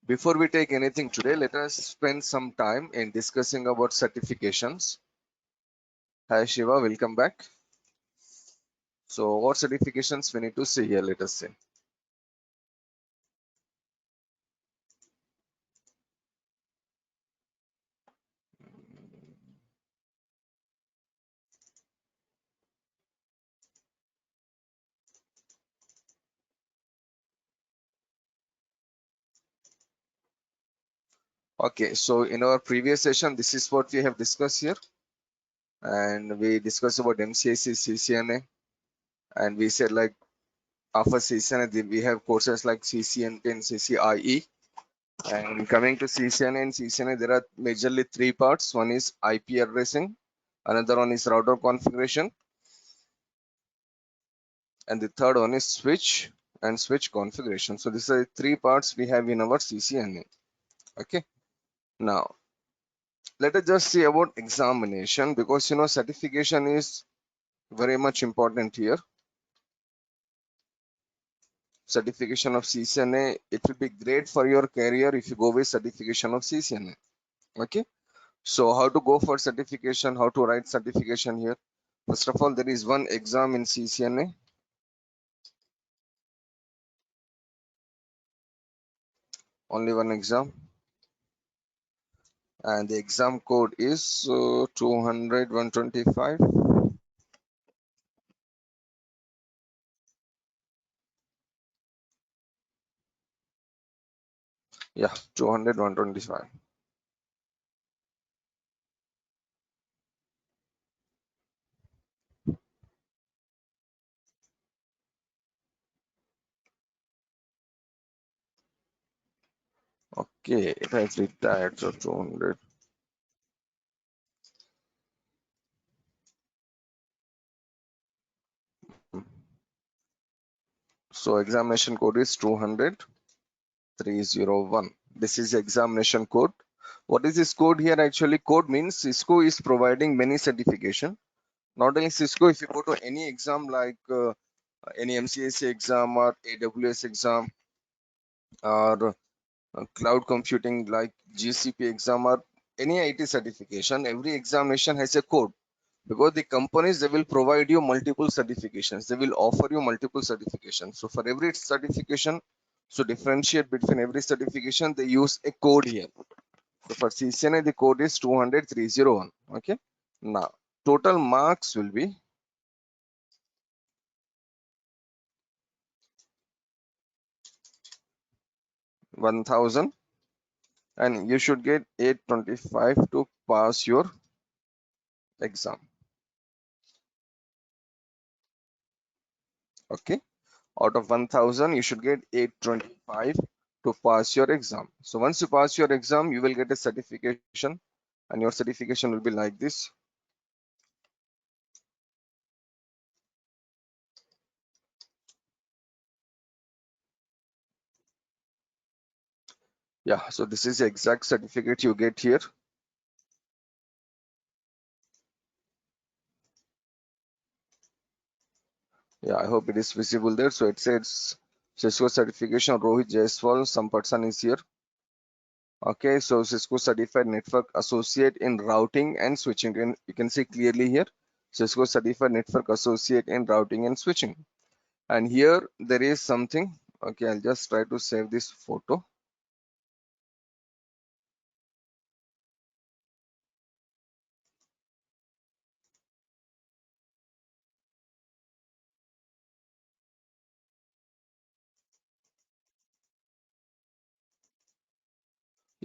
Before we take anything today, let us spend some time in discussing about certifications. Hi Shiva, welcome back. So what certifications we need to see here, let us see. Okay, so in our previous session, this is what we have discussed here. And we discussed about MCAC, CCNA, and we said like after CCNA, we have courses like CCNP and CCIE. And coming to CCNA and CCNA, there are majorly three parts. One is IP addressing, another one is router configuration, and the third one is switch and switch configuration. So these are the three parts we have in our CCNA. Okay. Now let us just see about examination, because certification is very much important here. Certification of CCNA, it will be great for your career if you go with certification of CCNA. Okay. So how to go for certification, how to write certification here. First of all, there is one exam in CCNA, only one exam, and the exam code is 200 125. Yeah, 200 125. Okay, it has retired, so 200. So examination code is 200 301. This is the examination code. What is this code here? Actually, code means Cisco is providing many certification. Not only Cisco, if you go to any exam like any MCAC exam or AWS exam or cloud computing like GCP exam or any IT certification, every examination has a code, because the companies, they will provide you multiple certifications, they will offer you multiple certifications. So for every certification, so differentiate between every certification, they use a code here. So for CCNA, the code is 200 301. Okay. Now total marks will be 1000, and you should get 825 to pass your exam. Okay, out of 1000 you should get 825 to pass your exam. So once you pass your exam, you will get a certification, and your certification will be like this. Yeah, so this is the exact certificate you get here. Yeah, I hope it is visible there. So it says Cisco certification Rohit Jaiswal, some person is here. Okay, so Cisco certified network associate in routing and switching, and you can see clearly here Cisco certified network associate in routing and switching. And here there is something. Okay, I'll just try to save this photo.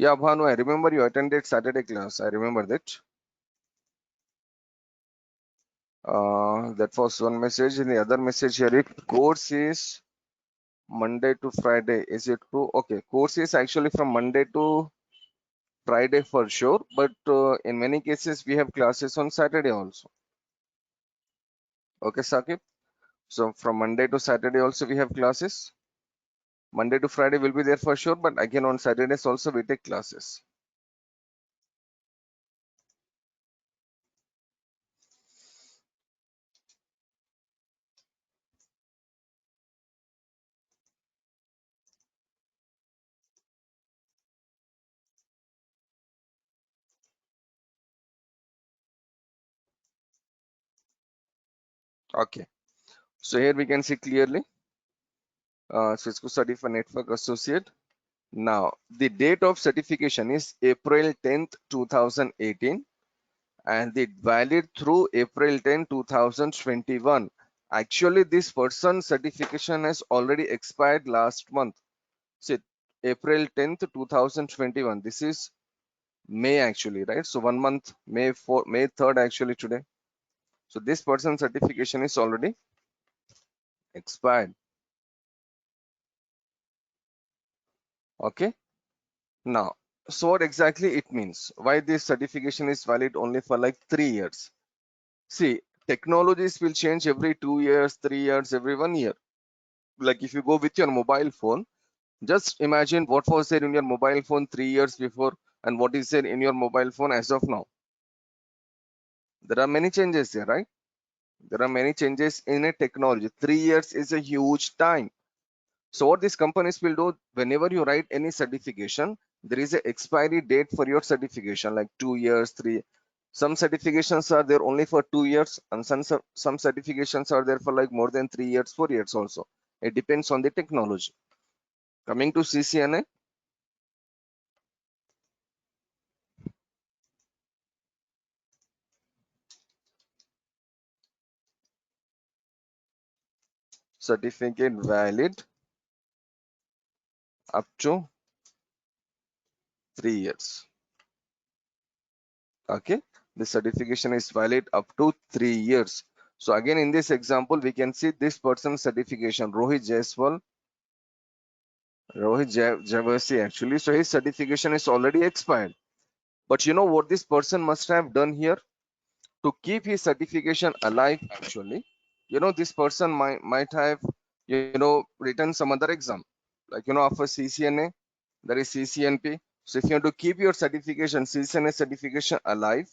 Yeah, Bhanu, I remember you attended Saturday class. I remember that. That was one message. And the other message here, it course is Monday to Friday. Is it true? Okay, course is actually from Monday to Friday for sure, but in many cases we have classes on Saturday also. Okay, Sakib. So from Monday to Saturday also we have classes. Monday to Friday will be there for sure, but again on Saturdays also we take classes. Okay, so here we can see clearly Cisco Certified Network Associate. Now the date of certification is April 10th 2018 and it valid through April 10, 2021. Actually this person's certification has already expired last month. See, April 10th 2021. This is May actually, right? So 1 month, May 3rd actually today. So this person's certification is already expired. Okay. Now, so what exactly it means? Why this certification is valid only for like 3 years? See, technologies will change every 2 years, 3 years, every 1 year. Like if you go with your mobile phone, just imagine what was there in your mobile phone 3 years before and what is there in your mobile phone as of now. There are many changes there, right? There are many changes in a technology. 3 years is a huge time. So what these companies will do, whenever you write any certification, there is an expiry date for your certification, like 2 years, three. Some certifications are there only for 2 years, and some certifications are there for like more than 3 years, 4 years also. It depends on the technology. Coming to CCNA, certificate valid up to 3 years. Okay, the certification is valid up to 3 years. So again, in this example, we can see this person's certification, Rohit Jaiswal, Javasi actually. So his certification is already expired. But you know what this person must have done here to keep his certification alive actually? You know, this person might have, written some other exam. Like, after CCNA, there is CCNP. So if you want to keep your certification, CCNA certification alive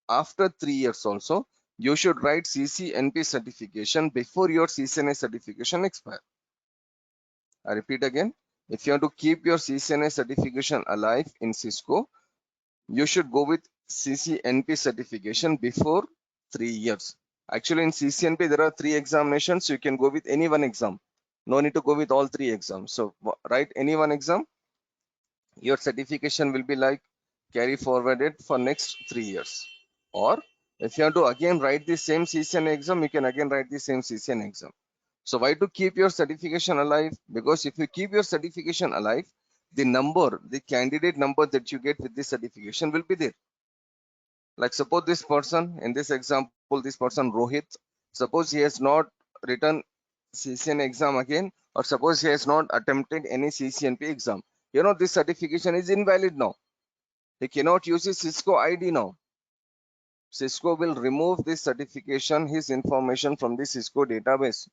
after 3 years also, you should write CCNP certification before your CCNA certification expire. I repeat again, if you want to keep your CCNA certification alive in Cisco, you should go with CCNP certification before 3 years. Actually, in CCNP, there are 3 examinations. You can go with any one exam. No need to go with all 3 exams. So write any one exam. Your certification will be like carry forwarded for next 3 years. Or if you want to again write the same CCNA exam, you can again write the same CCNA exam. So why to keep your certification alive? Because if you keep your certification alive, the candidate number that you get with this certification will be there. Like suppose this person, in this example, this person Rohit, suppose he has not written CCN exam again, or suppose he has not attempted any CCNP exam. This certification is invalid now. He cannot use his Cisco ID now. Cisco will remove this certification, his information from the Cisco database.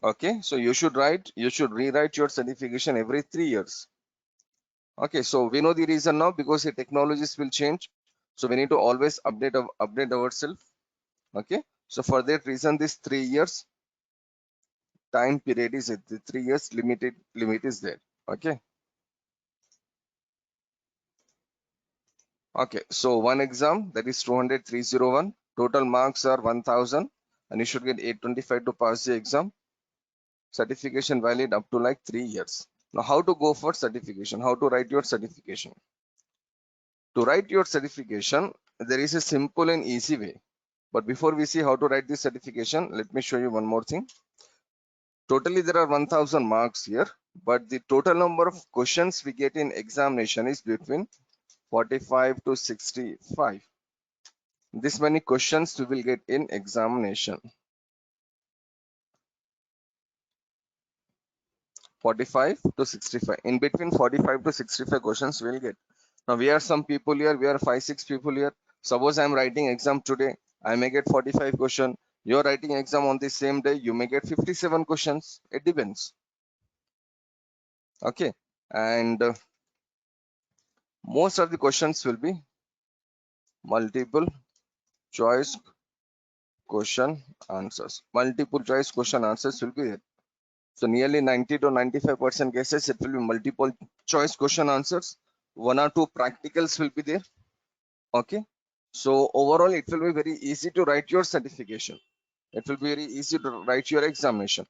Okay, so you should rewrite your certification every 3 years. Okay, so we know the reason now because the technologies will change. So we need to always update ourselves. Okay, so for that reason, this 3 years time period is it. The 3 years limit is there. Okay. Okay, so one exam that is 200 301. Total marks are 1000 and you should get 825 to pass the exam. Certification valid up to like 3 years. Now, how to go for certification? How to write your certification? To write your certification, there is a simple and easy way. But before we see how to write this certification, let me show you one more thing. Totally, there are 1000 marks here, but the total number of questions we get in examination is between 45 to 65. This many questions we will get in examination. 45 to 65. In between 45 to 65 questions we will get. Now we are some people here, we are 5-6 people here. Suppose I am writing exam today, I may get 45 question. You are writing exam on the same day, you may get 57 questions. It depends. Okay, and most of the questions will be multiple choice question answers. Multiple choice question answers will be there. So nearly 90 to 95% cases it will be multiple choice question answers. One or two practicals will be there. Okay, so overall it will be very easy to write your certification. It will be very easy to write your examination.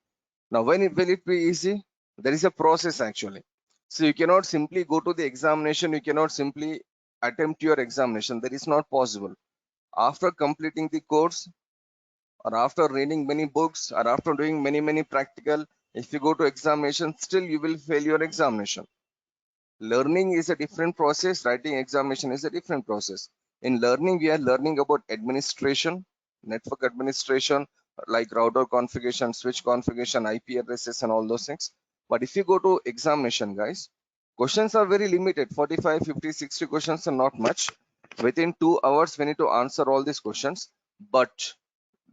Now when it will it be easy? There is a process actually. So you cannot simply go to the examination, you cannot simply attempt your examination. That is not possible. After completing the course, or after reading many books, or after doing many practical, if you go to examination, still you will fail your examination. Learning is a different process, writing examination is a different process. In learning, we are learning about administration, network administration, like router configuration, switch configuration, IP addresses, and all those things. But if you go to examination, guys, questions are very limited. 45, 50, 60 questions are not much. Within 2 hours, we need to answer all these questions. But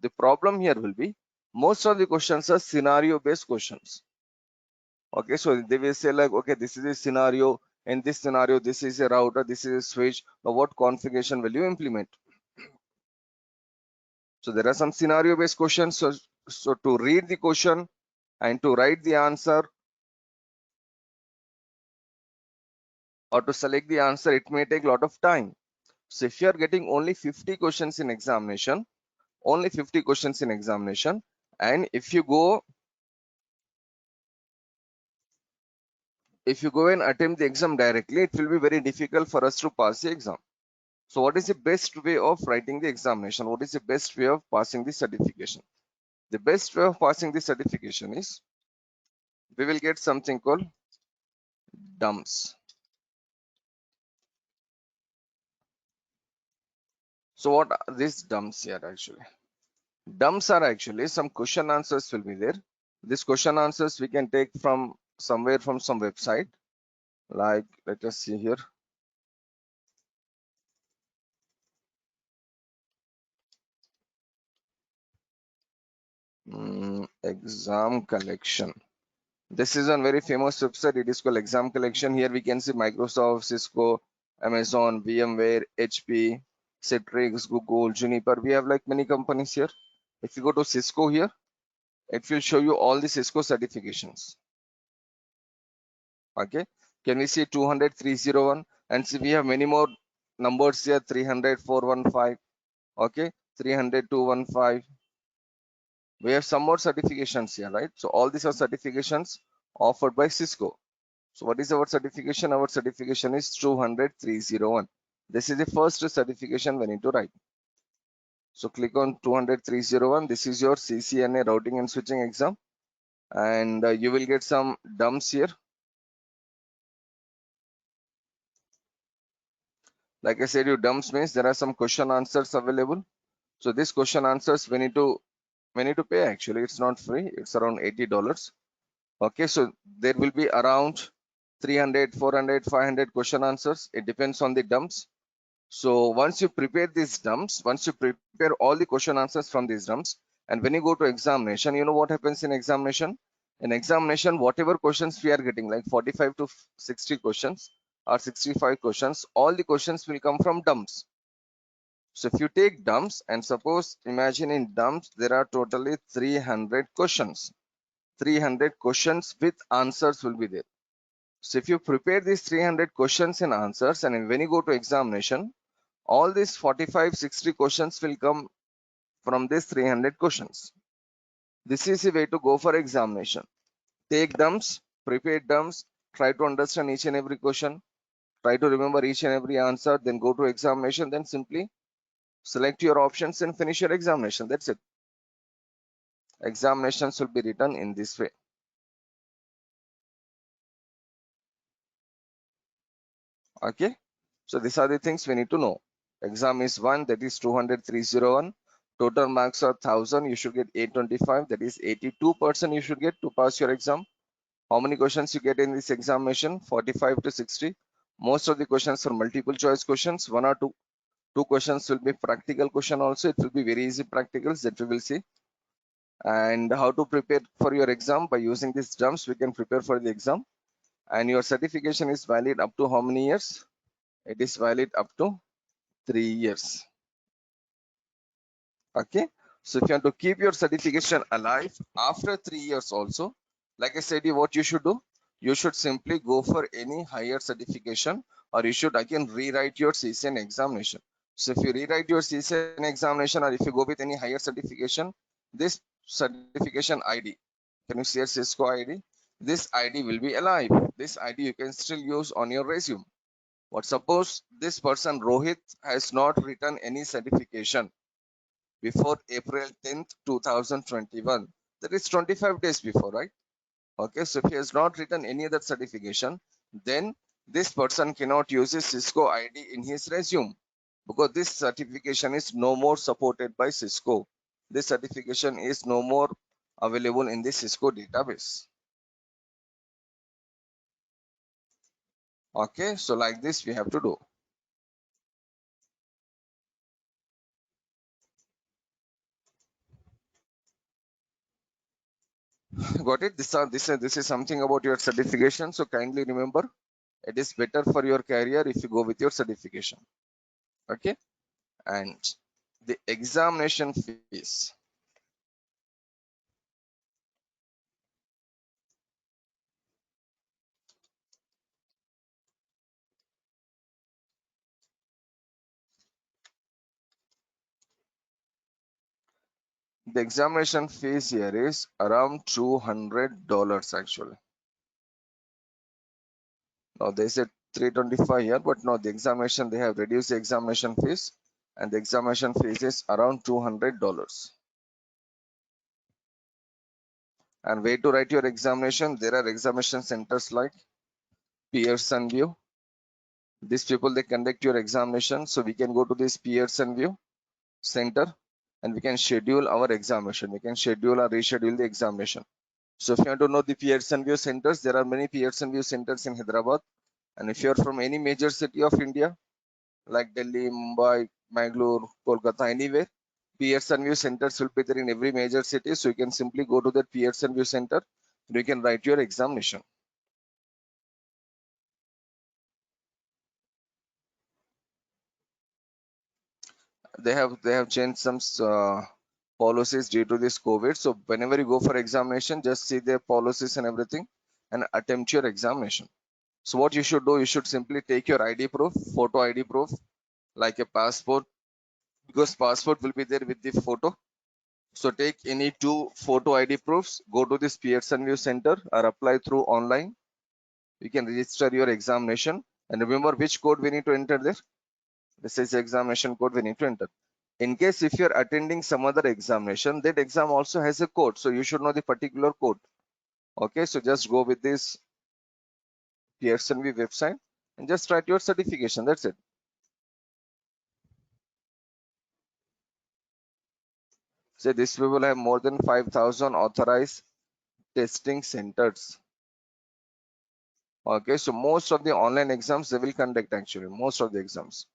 the problem here will be most of the questions are scenario based questions. Okay, so they will say like, okay, this is a scenario. In this scenario, this is a router, this is a switch. Now what configuration will you implement? So there are some scenario based questions. So to read the question and to write the answer or to select the answer, it may take a lot of time. So if you are getting only 50 questions in examination, only 50 questions in examination, and if you go and attempt the exam directly, it will be very difficult for us to pass the exam. So what is the best way of writing the examination? What is the best way of passing the certification? The best way of passing the certification is we will get something called dumps. So what are these dumps here actually? Dumps are actually some question answers will be there. These question answers we can take from somewhere from some website. Like let us see here. Exam collection. This is a very famous website. It is called Exam Collection. Here we can see Microsoft, Cisco, Amazon, VMware, HP, Citrix, Google, Juniper. We have like many companies here. If you go to Cisco here, it will show you all the Cisco certifications. Okay. Can we see 200, 301? And see we have many more numbers here. 300, 415. Okay. 300, 215. We have some more certifications here, right? So all these are certifications offered by Cisco. So what is our certification? Our certification is 200, 301. This is the first certification we need to write. So click on 200, 301. This is your CCNA routing and switching exam. And you will get some dumps here. Like I said, you dumps means there are some question answers available. So this question answers we need to pay actually. It's not free. It's around $80. Okay, so there will be around 300, 400, 500 question answers. It depends on the dumps. So once you prepare these dumps, once you prepare all the question answers from these dumps, and when you go to examination, you know what happens in examination? In examination, whatever questions we are getting, like 45 to 60 questions or 65 questions, all the questions will come from dumps. So if you take dumps and suppose imagine in dumps, there are totally 300 questions. 300 questions with answers will be there. So if you prepare these 300 questions and answers, and when you go to examination, all these 45, 60 questions will come from these 300 questions. This is a way to go for examination. Take dumps, prepare dumps, try to understand each and every question, try to remember each and every answer, then go to examination, then simply select your options and finish your examination. That's it. Examinations will be written in this way. Okay. So these are the things we need to know. Exam is 1, that is 200, 301. Total marks are 1000. You should get 825. That is 82% you should get to pass your exam. How many questions you get in this examination? 45 to 60. Most of the questions are multiple choice questions. One or two questions will be practical question also. It will be very easy practicals that we will see. And how to prepare for your exam? By using these dumps, we can prepare for the exam. And your certification is valid up to how many years? It is valid up to 3 years. Okay, so if you want to keep your certification alive after 3 years also, like I said, what you should do, you should simply go for any higher certification, or you should again rewrite your CCN examination. So if you rewrite your CCN examination or if you go with any higher certification, this certification ID, can you see Cisco ID? This ID will be alive. This ID you can still use on your resume. But suppose this person Rohit has not written any certification before April 10th, 2021. That is 25 days before, right? Okay, so if he has not written any other certification, then this person cannot use his Cisco ID in his resume because this certification is no more supported by Cisco. This certification is no more available in the Cisco database. Okay, so like this we have to do. Got it? This is something about your certification. So kindly remember, it is better for your career if you go with your certification. Okay, and the examination fees. The examination fees here is around $200 actually. Now they said 325 here, but no, the examination they have reduced the examination fees, and the examination fees is around $200. And way to write your examination, there are examination centers like Pearson View. These people they conduct your examination, so we can go to this Pearson View center and we can schedule our examination. We can schedule or reschedule the examination. So if you want to know the Pearson View centers, there are many Pearson View centers in Hyderabad. And if you're from any major city of India, like Delhi, Mumbai, Bangalore, Kolkata, anywhere, Pearson View centers will be there in every major city. So you can simply go to that Pearson View center and you can write your examination. They have changed some policies due to this COVID. So whenever you go for examination, just see their policies and everything and attempt your examination. So what you should do, you should simply take your ID proof, photo ID proof, like a passport, because passport will be there with the photo. So take any two photo ID proofs, go to this Pearson View Center or apply through online. You can register your examination and remember which code we need to enter there. This is the examination code we need to enter. In case if you're attending some other examination, that exam also has a code. So you should know the particular code. Okay, so just go with this Pearson View website and just write your certification. That's it. So this we will have more than 5,000 authorized testing centers. Okay, so most of the online exams they will conduct actually, most of the exams.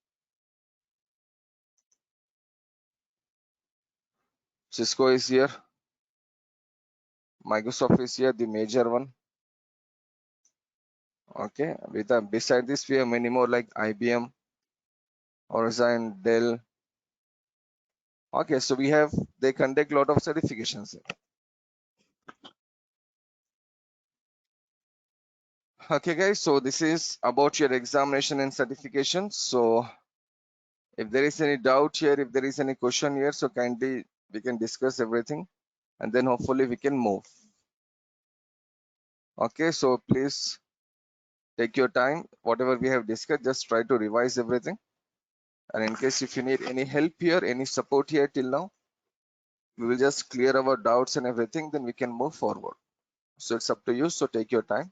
Cisco is here, Microsoft is here, the major one. Okay, with beside this we have many more like IBM, Horizon, Dell. Okay, so we have they conduct a lot of certifications. Okay, guys, so this is about your examination and certification. So if there is any doubt here, if there is any question here, so kindly we can discuss everything and then hopefully we can move. Okay, so please take your time. Whatever we have discussed, just try to revise everything. And in case if you need any help here, any support here till now, we will just clear our doubts and everything, then we can move forward. So it's up to you. So take your time.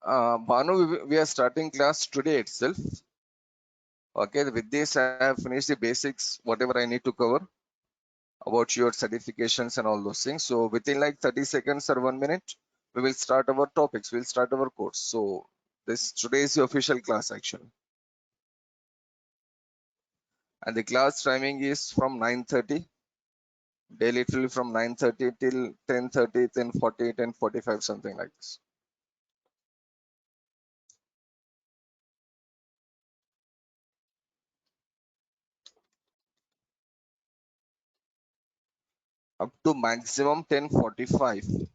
Banu, we are starting class today itself. Okay, with this I have finished the basics, whatever I need to cover about your certifications and all those things. So within like 30 seconds or 1 minute, we will start our topics. We'll start our course. So this today is the official class actually, and the class timing is from 9:30. Daily it will be from 9:30 till 10:30, 10:40, 10:45, something like this. Up to maximum 10:45.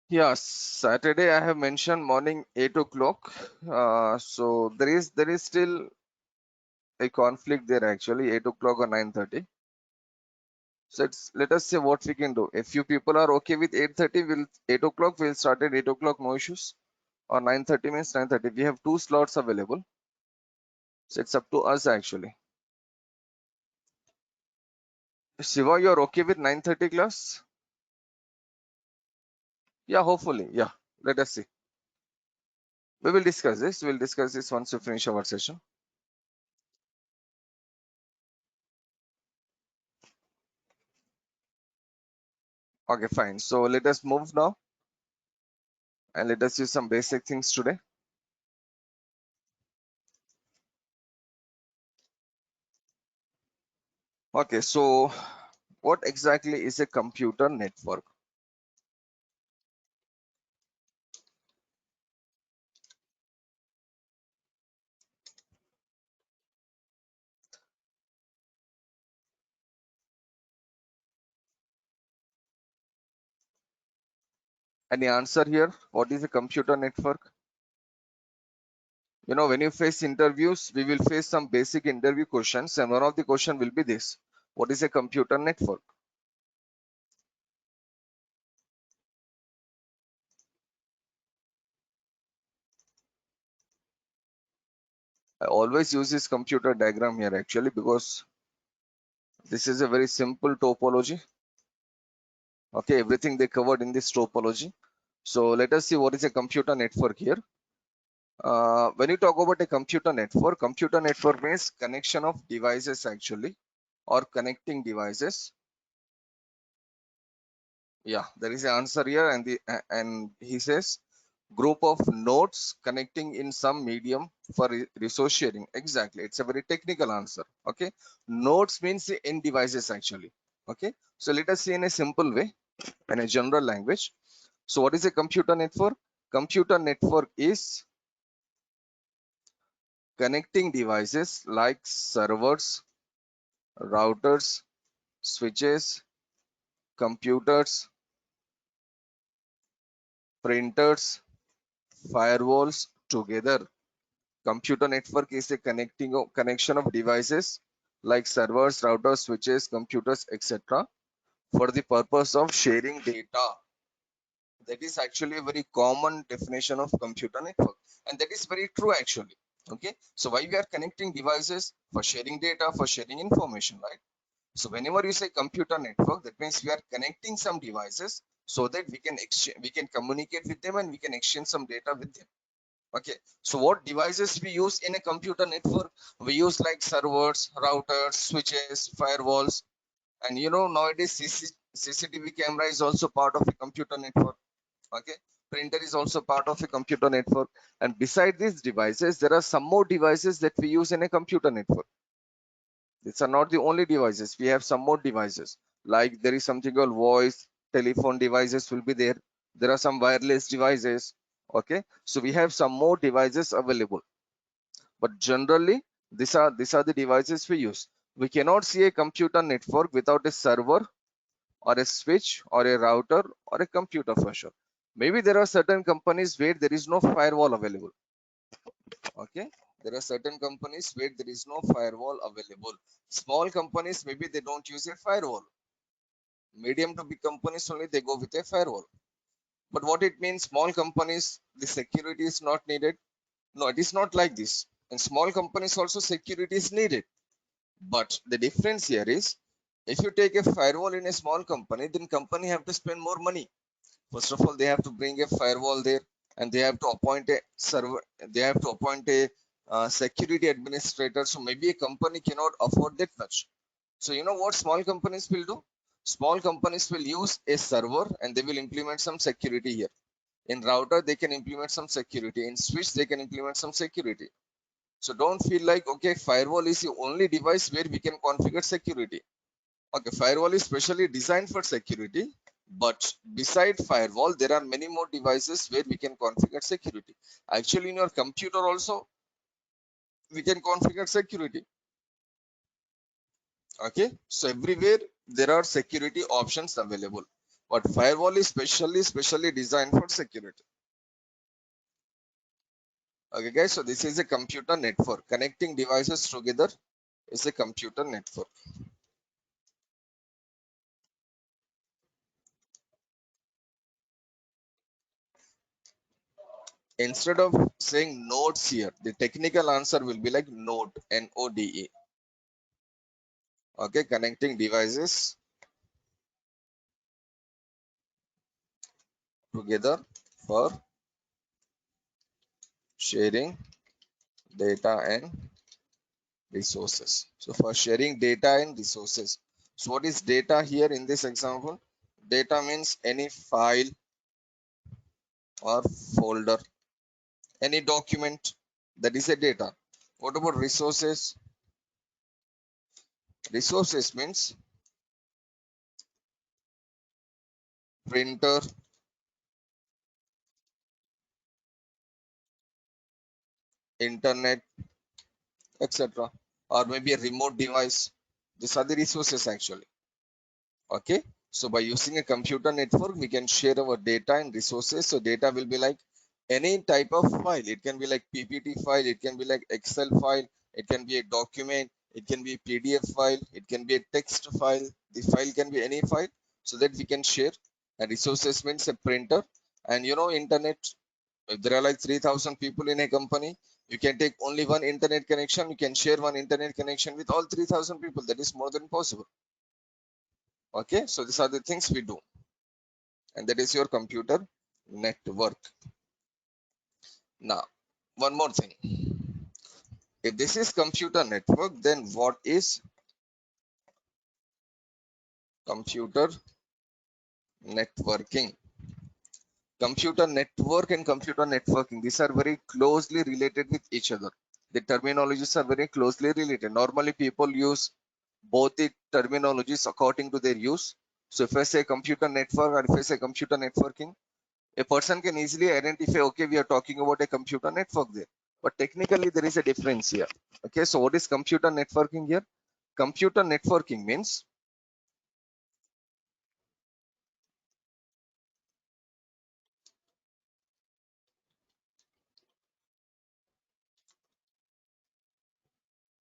Yeah, Saturday I have mentioned morning 8 o'clock. So there is still a conflict there actually, 8 o'clock or 9:30. So let us see what we can do. If you people are okay with 8:30, 8 o'clock, we'll start at 8 o'clock, no issues. Or 9:30 means 9:30. We have two slots available. So it's up to us actually. Shiva, you're okay with 9:30 class? Yeah, hopefully. Yeah, let us see. We will discuss this. We'll discuss this once we finish our session. Okay, fine. So let us move now and let us use some basic things today. Okay, so what exactly is a computer network? Any answer here? What is a computer network? You know, when you face interviews, we will face some basic interview questions, and one of the question will be this: what is a computer network? I always use this computer diagram here actually because this is a very simple topology. Okay, everything they covered in this topology. So let us see what is a computer network here. When you talk about a computer network means connection of devices actually, or connecting devices. Yeah, there is an answer here, and he says group of nodes connecting in some medium for resource sharing. Exactly, it's a very technical answer. Okay, nodes means the end devices actually. Okay, so let us see in a simple way, in a general language. So what is a computer network? Computer network is connecting devices like servers, routers, switches, computers, printers, firewalls together. Computer network is a connection of devices like servers, routers, switches, computers, etc. for the purpose of sharing data. That is actually a very common definition of computer network, and that is very true actually. Okay, so why we are connecting devices? For sharing data, for sharing information, right? So whenever you say computer network, that means we are connecting some devices so that we can communicate with them and we can exchange some data with them. Okay, so what devices we use in a computer network? We use like servers, routers, switches, firewalls, and you know nowadays CCTV camera is also part of a computer network. Okay, printer is also part of a computer network, and beside these devices there are some more devices that we use in a computer network. These are not the only devices. We have some more devices, like there is something called voice telephone devices will be there. There are some wireless devices. Okay, so we have some more devices available, but generally these are the devices we use. We cannot see a computer network without a server or a switch or a router or a computer for sure. Maybe there are certain companies where there is no firewall available. Okay, there are certain companies where there is no firewall available. Small companies maybe they don't use a firewall. Medium to big companies only they go with a firewall. But what it means, small companies, the security is not needed. No, it is not like this. In small companies also security is needed. But the difference here is, if you take a firewall in a small company, then company have to spend more money. First of all, they have to bring a firewall there, and they have to appoint a server. They have to appoint a security administrator. So maybe a company cannot afford that much. So you know what small companies will do? Small companies will use a server and they will implement some security here. In router, they can implement some security. In switch, they can implement some security. So don't feel like, okay, firewall is the only device where we can configure security. Okay, firewall is specially designed for security, but beside firewall, there are many more devices where we can configure security. Actually, in your computer also, we can configure security. Okay, so everywhere there are security options available, but firewall is specially designed for security. Okay, guys, so this is a computer network. Connecting devices together is a computer network. Instead of saying nodes here, the technical answer will be like node, N-O-D-E. Okay, connecting devices together for sharing data and resources. So for sharing data and resources. So what is data here in this example? Data means any file or folder, any document, that is a data. What about resources? Resources means printer, internet, etc. Or maybe a remote device. These are the resources actually. Okay, so by using a computer network, we can share our data and resources. So data will be like any type of file. It can be like PPT file, it can be like Excel file, it can be a document, it can be a PDF file, it can be a text file. The file can be any file, so that we can share. And resources means a printer. And you know, internet, if there are like 3,000 people in a company, you can take only one internet connection, you can share one internet connection with all 3,000 people. That is more than possible. Okay, so these are the things we do, and that is your computer network. Now, one more thing. If this is computer network, then what is computer networking? Computer network and computer networking, these are very closely related with each other. The terminologies are very closely related. Normally, people use both the terminologies according to their use. So if I say computer network or if I say computer networking, a person can easily identify, okay, we are talking about a computer network there. But technically, there is a difference here. Okay, so what is computer networking here? Computer networking means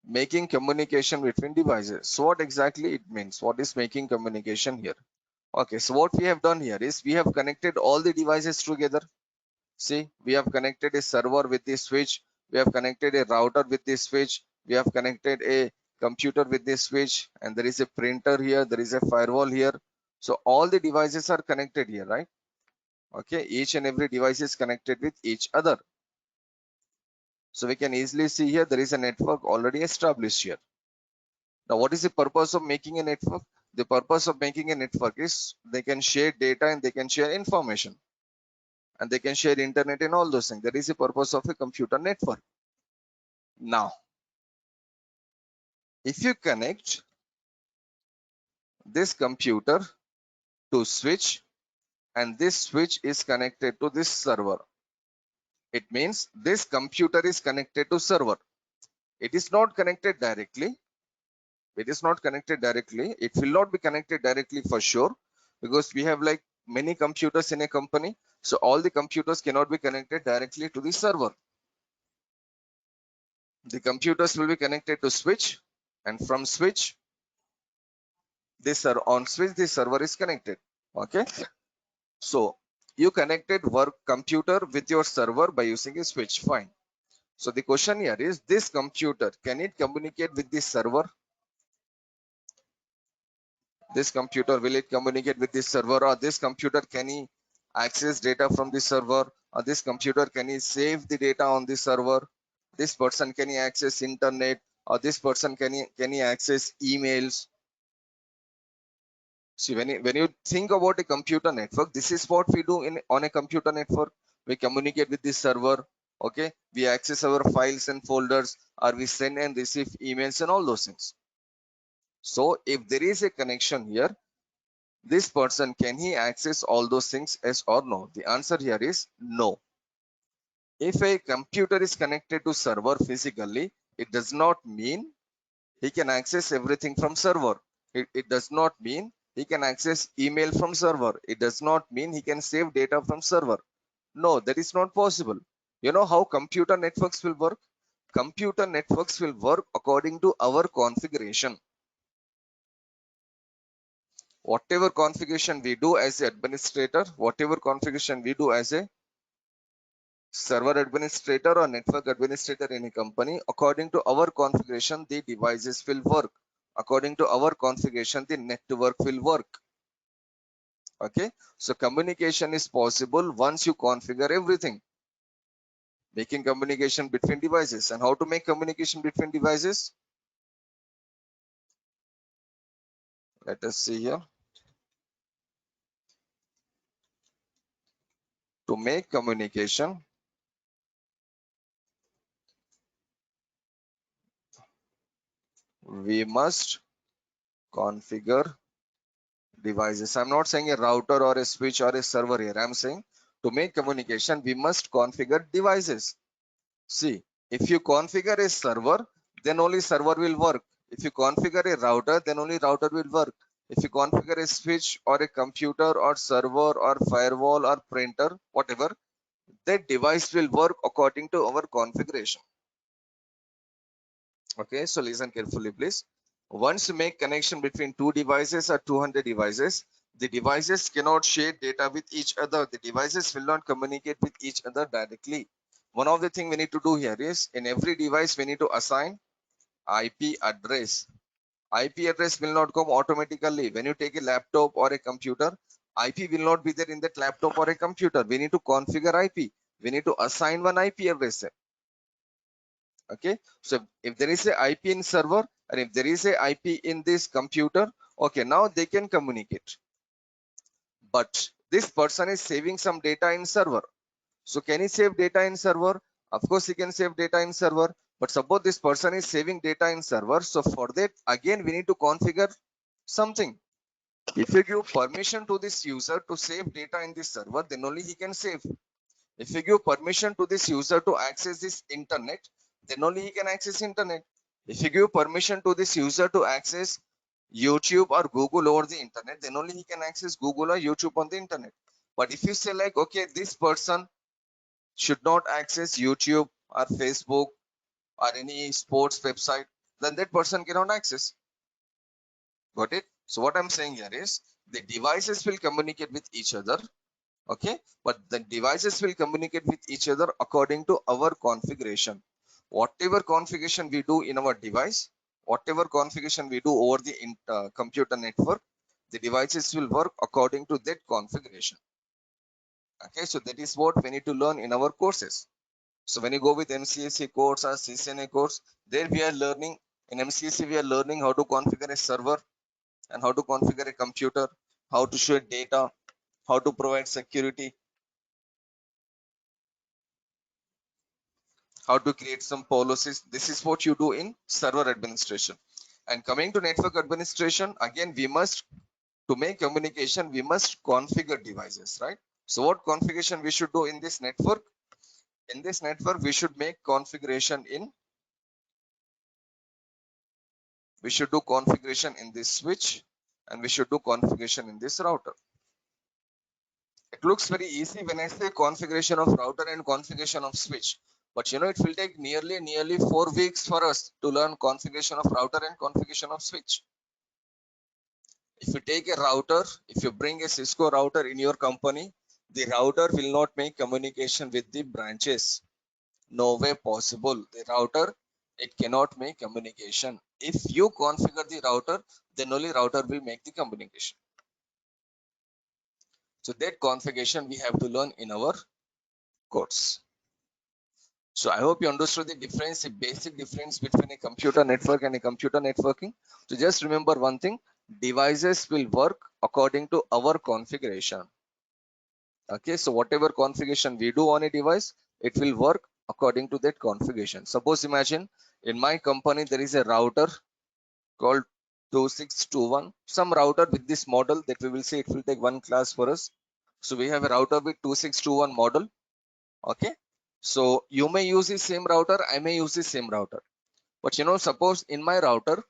making communication between devices. So what exactly it means? What is making communication here? Okay, so what we have done here is we have connected all the devices together. See, we have connected a server with this switch. We have connected a router with this switch. We have connected a computer with this switch. And there is a printer here. There is a firewall here. So all the devices are connected here, right? Okay, each and every device is connected with each other. So we can easily see here there is a network already established here. Now, what is the purpose of making a network? The purpose of making a network is they can share data and they can share information. And they can share internet and all those things. That is the purpose of a computer network. Now, if you connect this computer to switch and this switch is connected to this server, it means this computer is connected to server. It is not connected directly. It is not connected directly. It will not be connected directly for sure, because we have like many computers in a company. So all the computers cannot be connected directly to the server. The computers will be connected to switch, and from switch This on switch, this server is connected. Okay, so you connected work computer with your server by using a switch. Fine. So the question here is, this computer, can it communicate with this server? This computer, will it communicate with this server? Or this computer, can he access data from the server? Or this computer, can he save the data on the server? This person, can he access internet? Or this person, can he access emails? See, when you think about a computer network, this is what we do on a computer network. We communicate with the server. Okay, we access our files and folders, or we send and receive emails and all those things. So if there is a connection here, this person, can he access all those things, yes or no? The answer here is no. If a computer is connected to server physically, it does not mean he can access everything from server. It does not mean he can access email from server. It does not mean he can save data from server. No, that is not possible. You know how computer networks will work? Computer networks will work according to our configuration. Whatever configuration we do as an administrator, whatever configuration we do as a server administrator or network administrator in a company, according to our configuration, the devices will work. According to our configuration, the network will work. Okay, so communication is possible once you configure everything. Making communication between devices. And how to make communication between devices? Let us see here. To make communication, we must configure devices. I'm not saying a router or a switch or a server here. I'm saying to make communication, we must configure devices. See, if you configure a server, then only server will work. If you configure a router, then only router will work. If you configure a switch or a computer or server or firewall or printer, whatever, that device will work according to our configuration. Okay, so listen carefully, please. Once you make connection between two devices or 200 devices, the devices cannot share data with each other. The devices will not communicate with each other directly. One of the things we need to do here is, in every device, we need to assign IP address. IP address will not come automatically. When you take a laptop or a computer, IP will not be there in that laptop or a computer. We need to configure IP. We need to assign one IP address. Okay, so if there is a IP in server and if there is a IP in this computer, okay, now they can communicate. But this person is saving some data in server. So can he save data in server? Of course he can save data in server. But suppose this person is saving data in server, so for that again we need to configure something. If you give permission to this user to save data in this server, then only he can save. If you give permission to this user to access this internet, then only he can access internet. If you give permission to this user to access YouTube or Google over the internet, then only he can access Google or YouTube on the internet. But if you say like, okay, this person should not access YouTube or Facebook or any sports website, then that person cannot access. Got it? So what I'm saying here is, the devices will communicate with each other. Okay, but the devices will communicate with each other according to our configuration. Whatever configuration we do in our device, whatever configuration we do over the computer network, the devices will work according to that configuration. Okay, so that is what we need to learn in our courses. So when you go with MCSE course or CCNA course, there we are learning, in MCSE we are learning how to configure a server and how to configure a computer, how to share data, how to provide security, how to create some policies. This is what you do in server administration. And coming to network administration, again, we must, to make communication, we must configure devices, right? So what configuration we should do in this network? In this network, we should make configuration in, we should do configuration in this switch, and we should do configuration in this router. It looks very easy when I say configuration of router and configuration of switch, but you know, it will take nearly 4 weeks for us to learn configuration of router and configuration of switch. If you take a router, if you bring a Cisco router in your company, the router will not make communication with the branches. No way possible. The router, it cannot make communication. If you configure the router, then only router will make the communication. So that configuration we have to learn in our course. So I hope you understood the difference, the basic difference between a computer network and a computer networking. So just remember one thing, devices will work according to our configuration. Okay, so whatever configuration we do on a device, it will work according to that configuration. Suppose imagine in my company there is a router called 2621, some router with this model that we will see, it will take one class for us. So we have a router with 2621 model. Okay, so you may use the same router, I may use the same router, but suppose in my router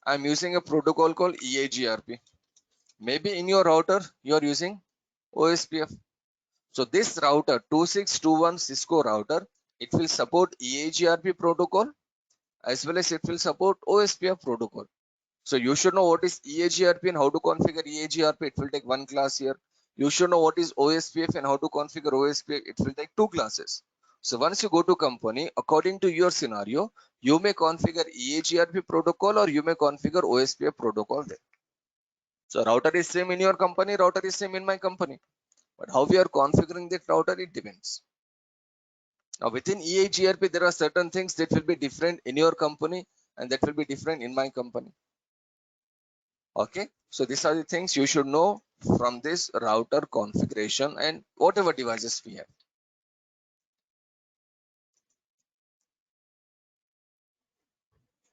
I'm using a protocol called EAGRP. Maybe in your router you are using OSPF. So this router 2621 Cisco router, it will support EAGRP protocol as well as it will support OSPF protocol. So you should know what is EAGRP and how to configure EAGRP. It will take one class here. You should know what is OSPF and how to configure OSPF. It will take two classes. So once you go to company, according to your scenario, you may configure EAGRP protocol or you may configure OSPF protocol there. So router is same in your company, router is same in my company. But how we are configuring that router, it depends. Now within EAGRP, there are certain things that will be different in your company and that will be different in my company. Okay, so these are the things you should know from this router configuration and whatever devices we have.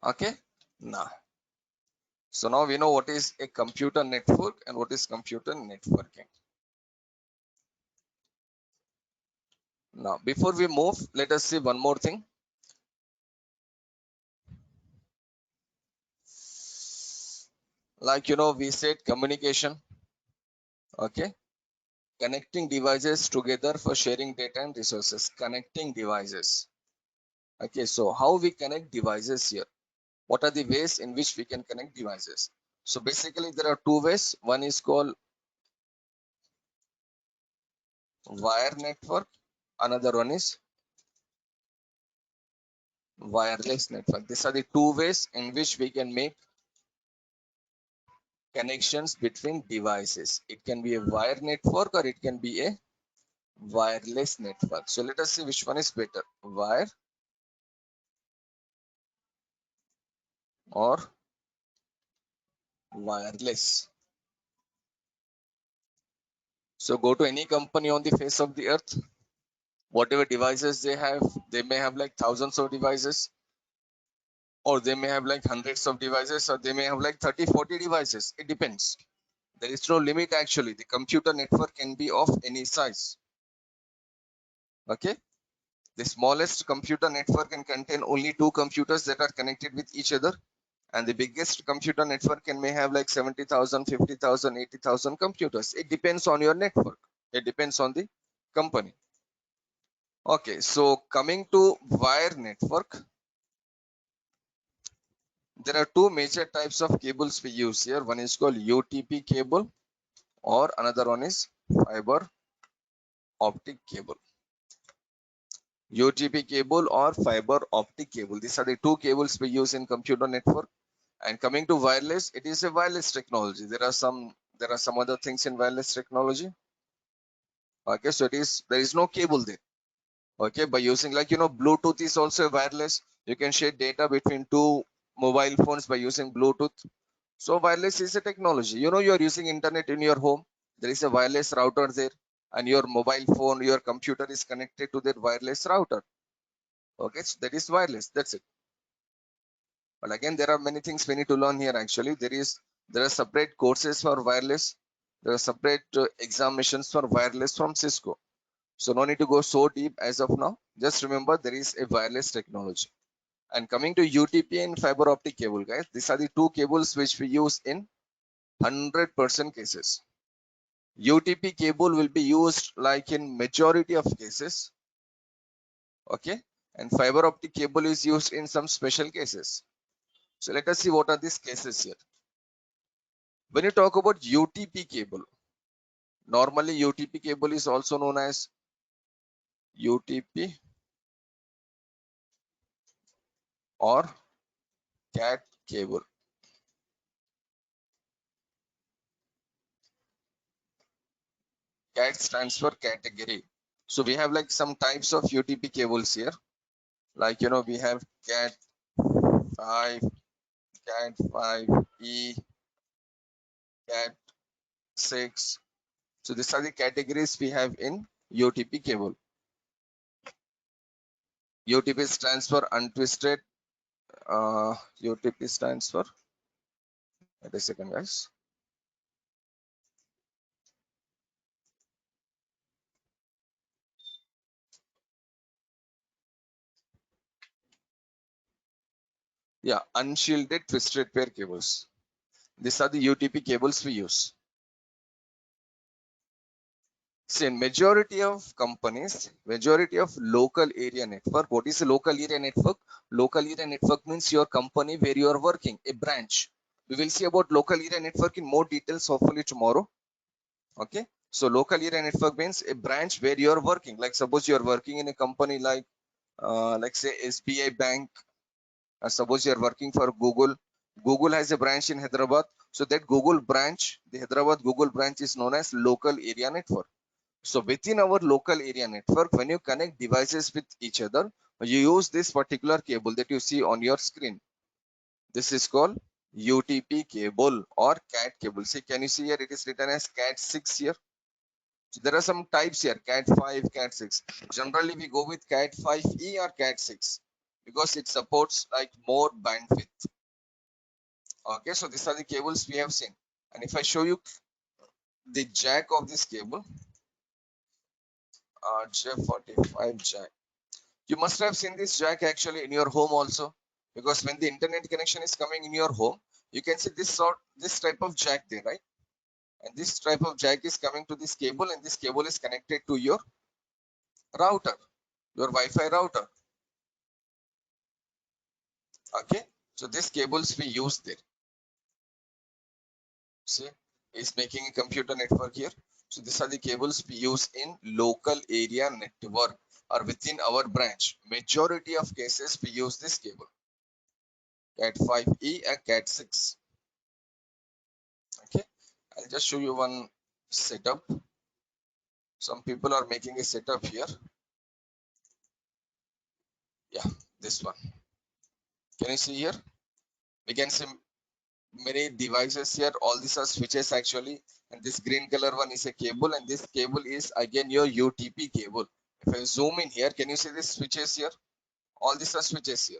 Okay, now so now we know what is a computer network and what is computer networking. Now before we move, let us see one more thing. Like we said communication. Okay, connecting devices together for sharing data and resources. Connecting devices. Okay, so how we connect devices here? What are the ways in which we can connect devices? So basically there are two ways. One is called wire network, another one is wireless network. These are the two ways in which we can make connections between devices. It can be a wire network or it can be a wireless network. So let us see which one is better, wire or wireless. So go to any company on the face of the earth, whatever devices they may have like thousands of devices, or they may have like hundreds of devices, or they may have like 30-40 devices. It depends. There is no limit actually. The computer network can be of any size. Okay, the smallest computer network can contain only two computers that are connected with each other, and the biggest computer network may have like 70,000, 50,000, 80,000 computers. It depends on your network. It depends on the company. Okay, so coming to wire network, there are two major types of cables we use here. One is called UTP cable or another one is fiber optic cable. UTP cable or fiber optic cable. These are the two cables we use in computer network. And coming to wireless, it is a wireless technology. There are some other things in wireless technology. Okay, so there is no cable there. Okay, by using like Bluetooth is also wireless. You can share data between two mobile phones by using Bluetooth. So wireless is a technology. You are using internet in your home. There is a wireless router there, and your mobile phone, your computer is connected to that wireless router. Okay, so that is wireless. That's it. But again, there are many things we need to learn here. Actually, there are separate courses for wireless. There are separate examinations for wireless from Cisco. So no need to go so deep as of now. Just remember there is a wireless technology. And coming to UTP and fiber optic cable, guys, these are the two cables which we use in 100% cases. UTP cable will be used like in majority of cases. Okay, and fiber optic cable is used in some special cases. So let us see what are these cases here. When you talk about UTP cable, normally UTP cable is also known as UTP or CAT cable. CAT stands for category. So we have like some types of UTP cables here. Like, we have CAT 5, CAT 5E, CAT 6. So these are the categories we have in UTP cable. UTP stands for untwisted. UTP stands for, wait a second, guys. Yeah, unshielded twisted pair cables. These are the UTP cables we use. See, majority of companies, majority of local area network. What is a local area network? Local area network means your company where you are working, a branch. We will see about local area network in more details hopefully tomorrow. Okay. So local area network means a branch where you are working. Like suppose you are working in a company like say SBI Bank. Suppose you are working for Google. Google has a branch in Hyderabad. So that Google branch, the Hyderabad Google branch is known as local area network. So within our local area network, when you connect devices with each other, you use this particular cable that you see on your screen. This is called UTP cable or CAT cable. See, can you see here? It is written as CAT 6 here. So there are some types here, CAT 5, CAT 6. Generally, we go with CAT 5E or CAT 6 because it supports like more bandwidth. Okay, so these are the cables we have seen. And if I show you the jack of this cable, RJ45 jack. You must have seen this jack actually in your home also, because when the internet connection is coming in your home, you can see this type of jack there, right? And this type of jack is coming to this cable, and this cable is connected to your router, your Wi-Fi router. Okay, so these cables we use there. See, it's making a computer network here. So these are the cables we use in local area network or within our branch. Majority of cases we use this cable, CAT 5E and CAT 6. Okay, I'll just show you one setup. Some people are making a setup here. Yeah, this one. Can you see here? We can see many devices here. All these are switches actually, and this green color one is a cable, and this cable is again your UTP cable. If I zoom in here, can you see these switches here? All these are switches here.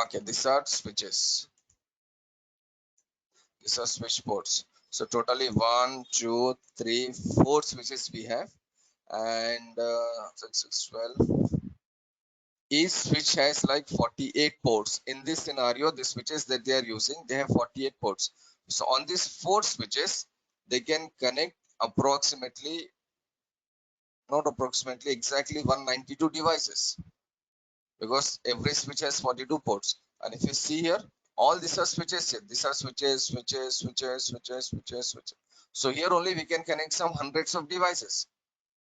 Okay, these are switches. These are switch ports. So totally 1, 2, 3, 4 switches we have, and 6, 6, 12. Each switch has like 48 ports. In this scenario, the switches that they are using, they have 48 ports. So on these 4 switches, they can connect approximately, not approximately, exactly 192 devices, because every switch has 42 ports. And if you see here, all these are switches here. These are switches, switches, switches, switches, switches, switches. So here only we can connect some hundreds of devices,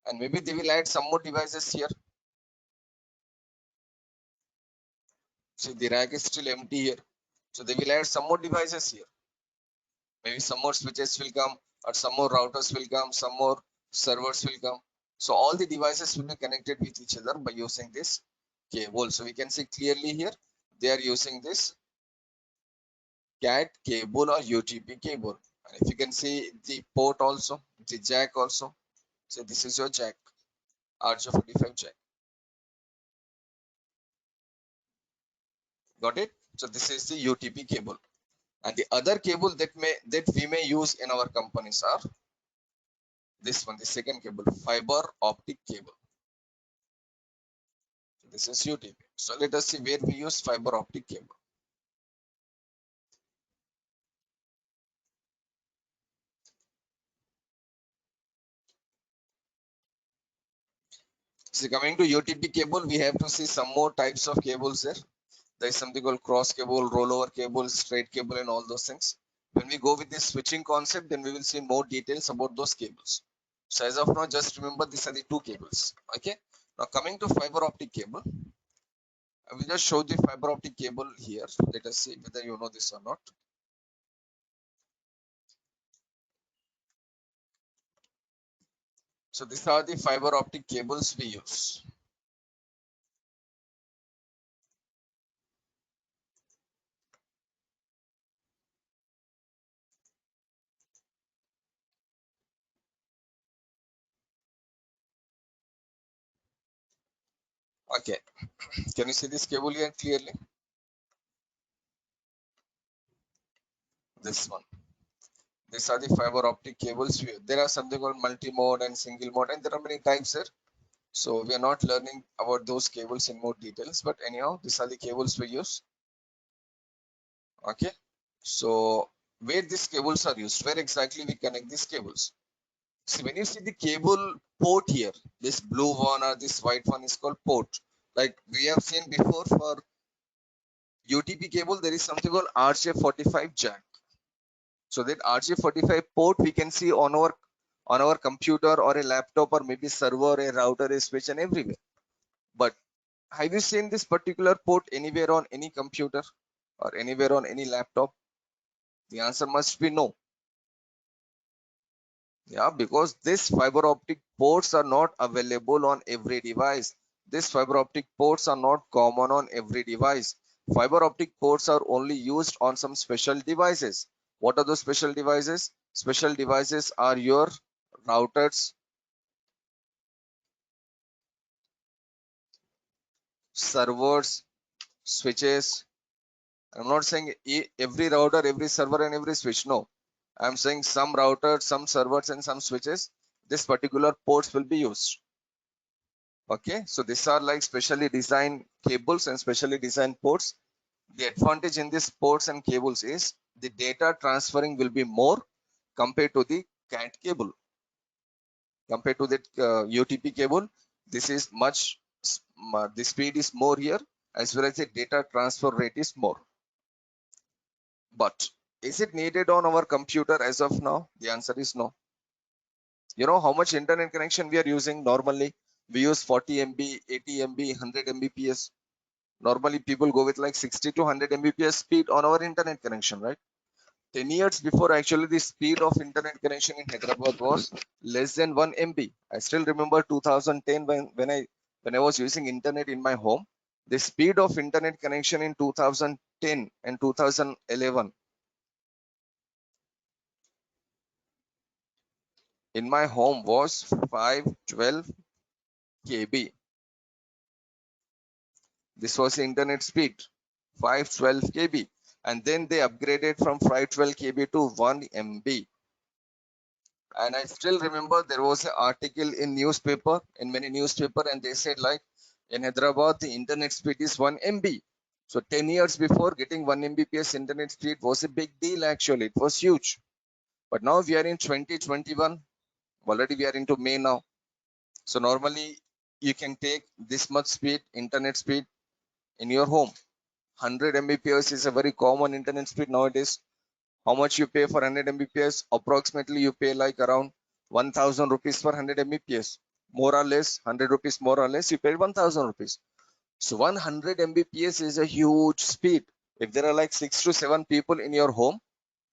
and maybe they will add some more devices here. See, the rack is still empty here. So they will add some more devices here. Maybe some more switches will come, or some more routers will come, some more servers will come. So all the devices will be connected with each other by using this cable. So we can see clearly here, they are using this CAT cable or UTP cable. And if you can see the port also, the jack also. So this is your jack, RJ45 jack. Got it? So this is the UTP cable. And the other cable that we may use in our companies are this one, the second cable, fiber optic cable. So this is UTP. So let us see where we use fiber optic cable. So coming to UTP cable, we have to see some more types of cables there. There is something called cross cable, rollover cable, straight cable, and all those things. When we go with this switching concept, then we will see more details about those cables. So as of now, just remember these are the two cables. Okay. Now coming to fiber optic cable, I will just show the fiber optic cable here. Let us see whether you know this or not. So these are the fiber optic cables we use. Okay. Can you see this cable here clearly? This one. These are the fiber optic cables. There are something called multi-mode and single mode, and there are many types here. So we are not learning about those cables in more details, but anyhow, these are the cables we use. Okay. So where these cables are used, where exactly we connect these cables? See, when you see the cable port here, this blue one or this white one is called port. Like we have seen before for UTP cable, there is something called RJ45 jack. So that RJ45 port we can see on our computer or a laptop or maybe server, a router, a switch, and everywhere. But have you seen this particular port anywhere on any computer or anywhere on any laptop? The answer must be no. Yeah, because this fiber optic ports are not available on every device. These fiber optic ports are not common on every device. Fiber optic ports are only used on some special devices. What are those special devices? Special devices are your routers, servers, switches. I'm not saying every router, every server, and every switch. No, I'm saying some routers, some servers, and some switches. This particular ports will be used. Okay, so these are like specially designed cables and specially designed ports. The advantage in these ports and cables is the data transferring will be more compared to the CAT cable. Compared to that UTP cable, this is much, the speed is more here, as well as the data transfer rate is more. But is it needed on our computer as of now? The answer is no. You know how much internet connection we are using normally? We use 40 MB, 80 MB, 100 Mbps. Normally people go with like 60 to 100 Mbps speed on our internet connection, right? 10 years before, actually the speed of internet connection in Hyderabad was less than 1 MB. I still remember 2010 when I was using internet in my home. The speed of internet connection in 2010 and 2011 in my home was 512 KB. This was the internet speed, 512 KB. And then they upgraded from 512 KB to 1 MB. And I still remember there was an article in newspaper, in many newspaper, and they said like in Hyderabad, the internet speed is 1 MB. So 10 years before, getting 1 Mbps internet speed was a big deal actually. It was huge. But now we are in 2021. Already we are into May now. So normally you can take this much speed, internet speed in your home. 100 Mbps is a very common internet speed nowadays. How much you pay for 100 Mbps? Approximately you pay like around 1000 rupees for 100 Mbps. More or less, 100 rupees more or less, you pay 1000 rupees. So 100 Mbps is a huge speed. If there are like 6 to 7 people in your home,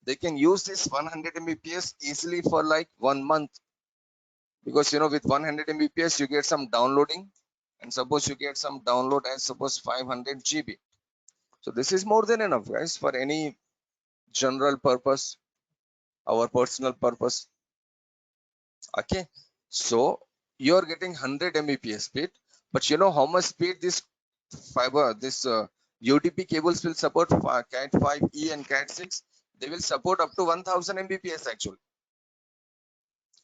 they can use this 100 Mbps easily for like 1 month. Because you know, with 100 Mbps, you get some downloading. And suppose you get some download as suppose 500 GB. So this is more than enough, guys, for any general purpose, our personal purpose. Okay, so you're getting 100 Mbps speed, but you know how much speed this UTP cables will support for cat 5e and cat 6? They will support up to 1000 Mbps actually.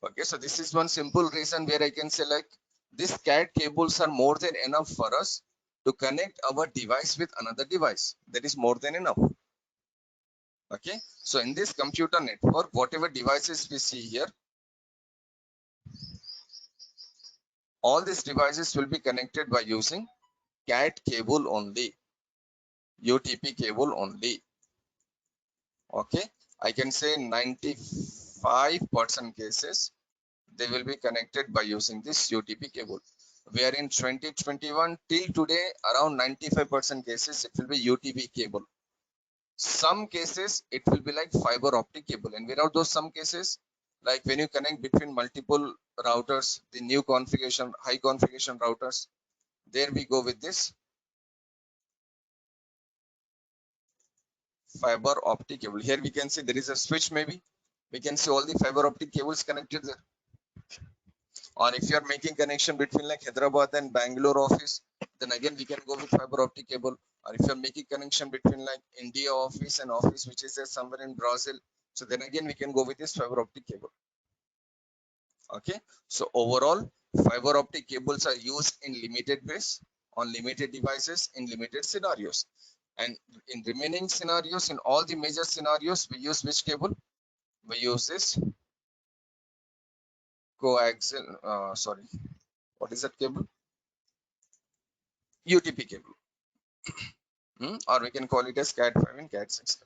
Okay, so this is one simple reason where I can say like these cat cables are more than enough for us to connect our device with another device. That is more than enough. Okay, so in this computer network, whatever devices we see here, All these devices will be connected by using CAT cable only, UTP cable only. Okay, I can say 95% cases they will be connected by using this UTP cable. Where in 2021 till today, around 95% cases it will be UTP cable. Some cases it will be like fiber optic cable, and where are those some cases? Like when you connect between multiple routers, the new configuration, high configuration routers, there we go with this fiber optic cable. Here we can see there is a switch, maybe we can see all the fiber optic cables connected there. Or if you are making connection between like Hyderabad and Bangalore office, then again we can go with fiber optic cable. Or if you are making connection between like India office and office which is there somewhere in Brazil, so then again we can go with this fiber optic cable. Okay, so overall fiber optic cables are used in limited ways, on limited devices, in limited scenarios, and in remaining scenarios, in all the major scenarios, we use which cable? We use this coaxial, what is that cable? UTP cable. Or we can call it as Cat5 and Cat6.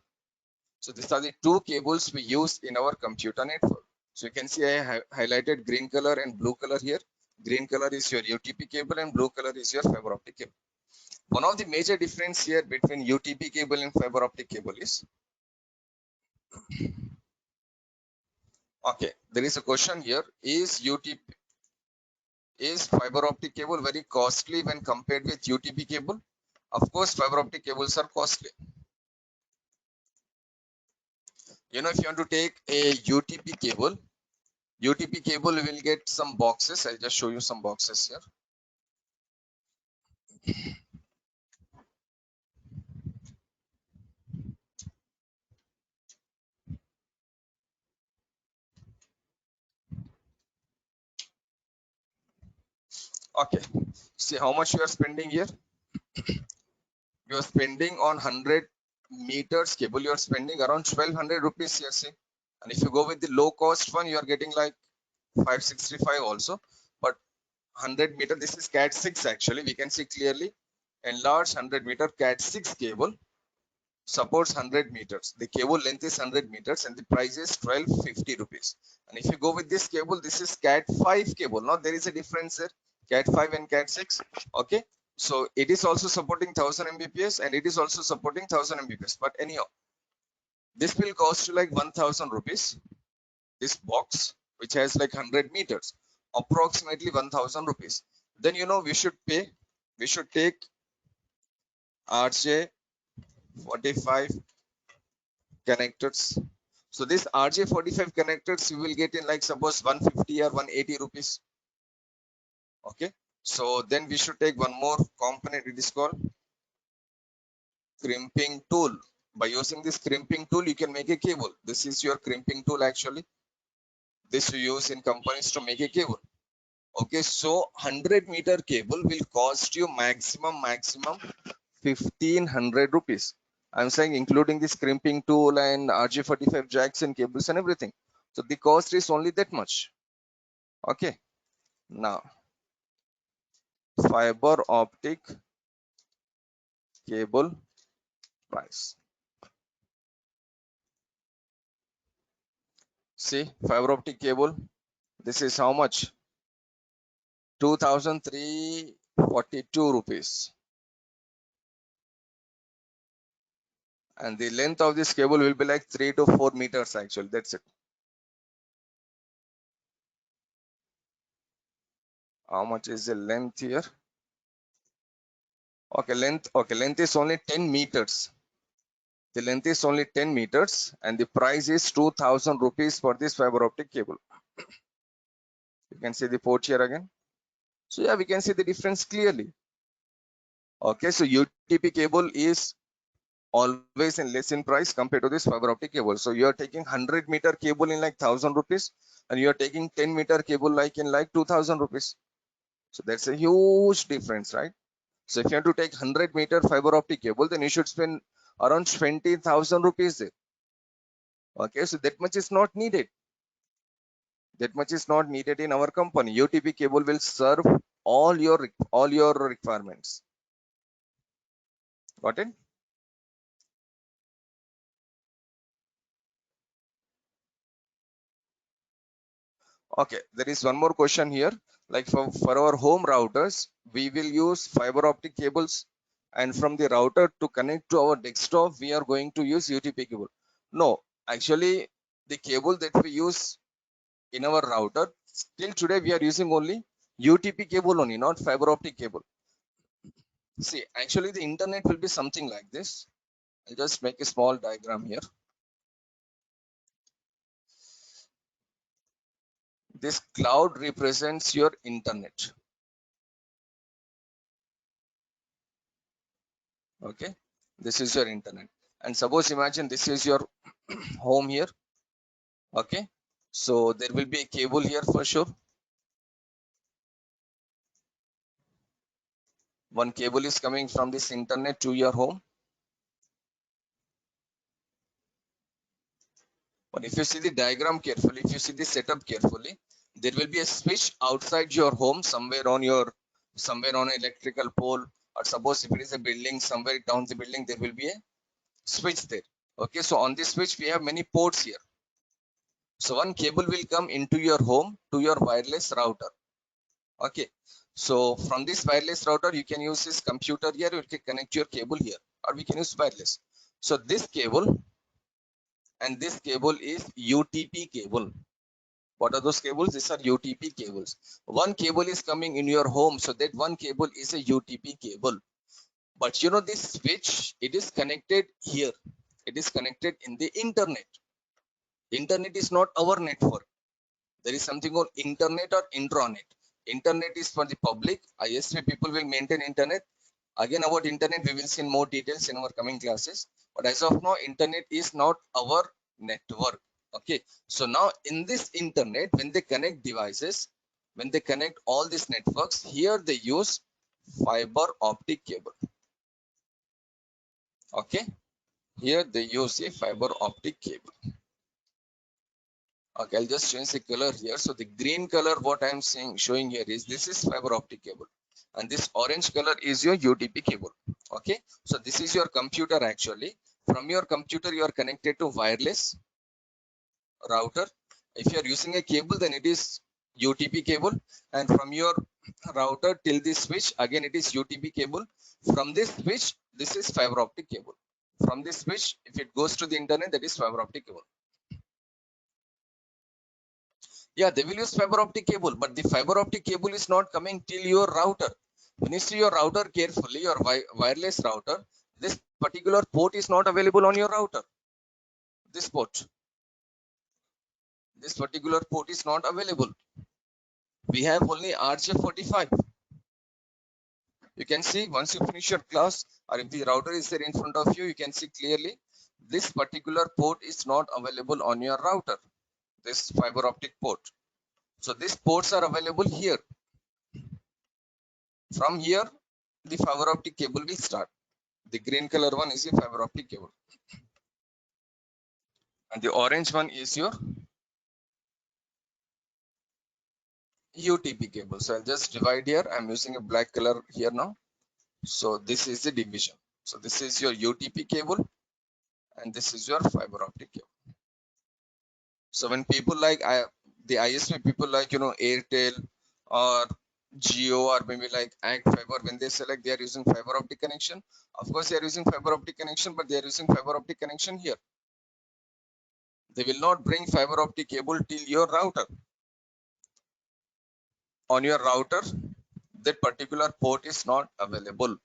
So these are the two cables we use in our computer network. So you can see I highlighted green color and blue color here. Green color is your UTP cable and blue color is your fiber optic cable. One of the major difference here between UTP cable and fiber optic cable is, okay, there is a question here, is fiber optic cable very costly when compared with UTP cable? Of course, fiber optic cables are costly. You know, if you want to take a UTP cable will get some boxes. I'll just show you some boxes here. Okay, see how much you are spending here. You are spending on 100 meters cable, you are spending around 1200 rupees here, see. And if you go with the low cost one, you are getting like 565 also. But 100 meter, this is Cat 6 actually, we can see clearly. Enlarged 100 meter Cat 6 cable supports 100 meters. The cable length is 100 meters and the price is 1250 rupees. And if you go with this cable, this is Cat 5 cable. Now there is a difference here, Cat 5 and Cat 6. Okay, so it is also supporting 1000 Mbps and it is also supporting 1000 Mbps. But anyhow, this will cost you like 1000 rupees. This box, which has like 100 meters, approximately 1000 rupees. Then you know we should take RJ45 connectors. So this RJ45 connectors you will get in like suppose 150 or 180 rupees. Okay, so then we should take one more component, it is called crimping tool. By using this crimping tool you can make a cable. This is your crimping tool actually. This you use in companies to make a cable. Okay, so 100 meter cable will cost you maximum 1500 rupees. I'm saying including this crimping tool and RJ45 jacks and cables and everything. So the cost is only that much. Okay, now fiber optic cable price. See, fiber optic cable, this is how much? 2342 rupees. And the length of this cable will be like 3 to 4 meters actually. That's it. How much is the length here? Okay, length is only 10 meters. The length is only 10 meters and the price is 2000 rupees for this fiber optic cable. You can see the port here again. So yeah, we can see the difference clearly. Okay, so UTP cable is always in less in price compared to this fiber optic cable. So you are taking 100 meter cable in like 1000 rupees and you are taking 10 meter cable like in like 2000 rupees. So that's a huge difference, right? So if you have to take 100 meter fiber optic cable, then you should spend around 20,000 rupees there. Okay, so that much is not needed. That much is not needed in our company. UTP cable will serve all your requirements. Got it? Okay, there is one more question here. Like for our home routers, we will use fiber optic cables, and from the router to connect to our desktop, we are going to use UTP cable. No, actually, the cable that we use in our router, till today we are using only UTP cable only, not fiber optic cable. See, actually the internet will be something like this. I'll just make a small diagram here. This cloud represents your internet. Okay, this is your internet. And suppose imagine this is your home here. Okay, so there will be a cable here for sure. One cable is coming from this internet to your home. But if you see the diagram carefully, if you see the setup carefully, there will be a switch outside your home, somewhere on an electrical pole, or suppose if it is a building, somewhere down the building, there will be a switch there. Okay, so on this switch, we have many ports here. So one cable will come into your home to your wireless router. Okay, so from this wireless router, you can use this computer here, you can connect your cable here, or we can use wireless. So this cable and this cable is UTP cable. What are those cables? These are UTP cables. One cable is coming in your home, so that one cable is a UTP cable. But you know, this switch, it is connected here. It is connected in the internet. Internet is not our network. There is something called internet or intranet. Internet is for the public. ISP people will maintain internet. Again, about internet, we will see in more details in our coming classes. But as of now, internet is not our network. Okay, so now in this internet, when they connect devices, when they connect all these networks, here they use fiber optic cable. Okay, here they use a fiber optic cable. Okay, I'll just change the color here. So the green color, what I'm saying, showing here is this is fiber optic cable, and this orange color is your UTP cable. Okay, so this is your computer actually. From your computer, you are connected to wireless router. If you are using a cable, then it is UTP cable, and from your router till this switch, again it is UTP cable. From this switch, this is fiber optic cable. From this switch, if it goes to the internet, that is fiber optic cable. Yeah, they will use fiber optic cable, but the fiber optic cable is not coming till your router. When you see your router carefully, your wireless router, this particular port is not available on your router. This particular port is not available. We have only RJ45. You can see once you finish your class, or if the router is there in front of you, you can see clearly this particular port is not available on your router. This fiber optic port. So these ports are available here. From here, the fiber optic cable will start. The green color one is a fiber optic cable, and the orange one is your UTP cable. So I'll just divide here. I'm using a black color here now. So this is the division. So this is your UTP cable, and this is your fiber optic cable. So when people like the ISP people like Airtel or Geo or maybe like Act Fiber, when they select they are using fiber optic connection, of course they are using fiber optic connection, but they are using fiber optic connection here. They will not bring fiber optic cable till your router. On your router, that particular port is not available.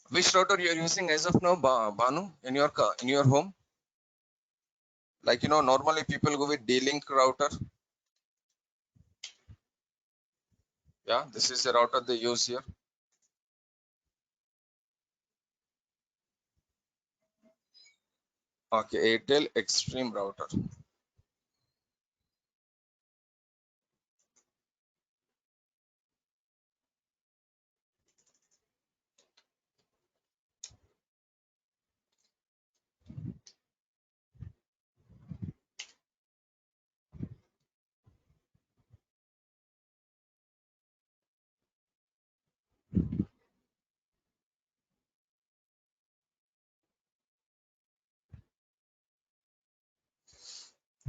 Which router you are using as of now, Banu, in your home? Like normally people go with D-Link router. Yeah, this is the router they use here. Okay, Airtel Extreme router.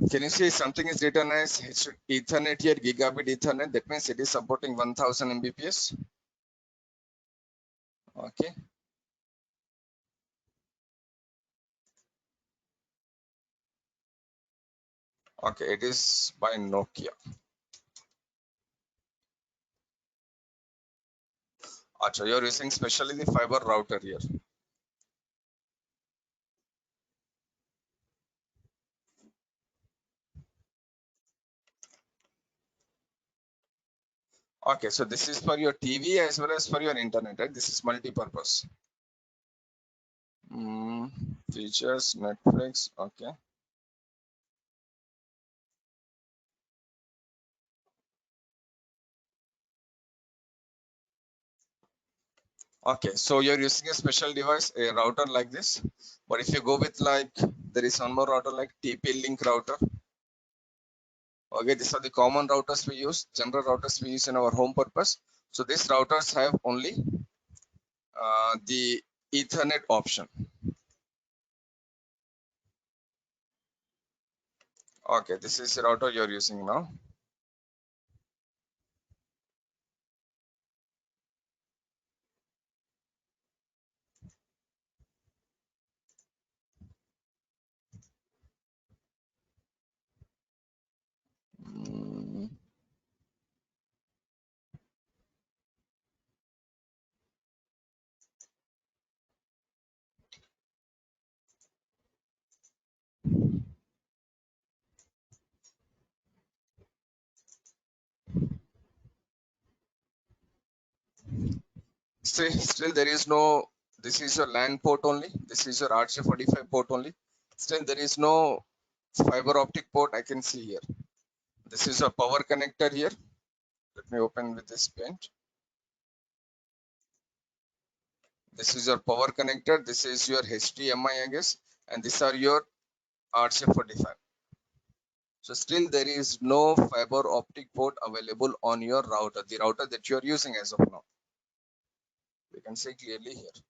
Can you see something is written as Ethernet here, gigabit Ethernet? That means it is supporting 1000 Mbps. Okay. Okay, it is by Nokia. Acha, you're using specially the fiber router here. Okay, so this is for your TV as well as for your internet, right? This is multi-purpose. Features, Netflix, okay. Okay, so you're using a special device, a router like this. But if you go with like, there is one more router like TP-Link router. Okay, these are the common routers we use, general routers we use in our home purpose. So these routers have only the Ethernet option. Okay, this is the router you're using now. Mm, See, still there is no, this is your LAN port only. This is your RJ45 port only. Still there is no fiber optic port I can see here. This is a power connector here. Let me open with this paint. This is your power connector. This is your HDMI, I guess. And these are your RJ45. So still there is no fiber optic port available on your router, the router that you are using as of now. You can see clearly here.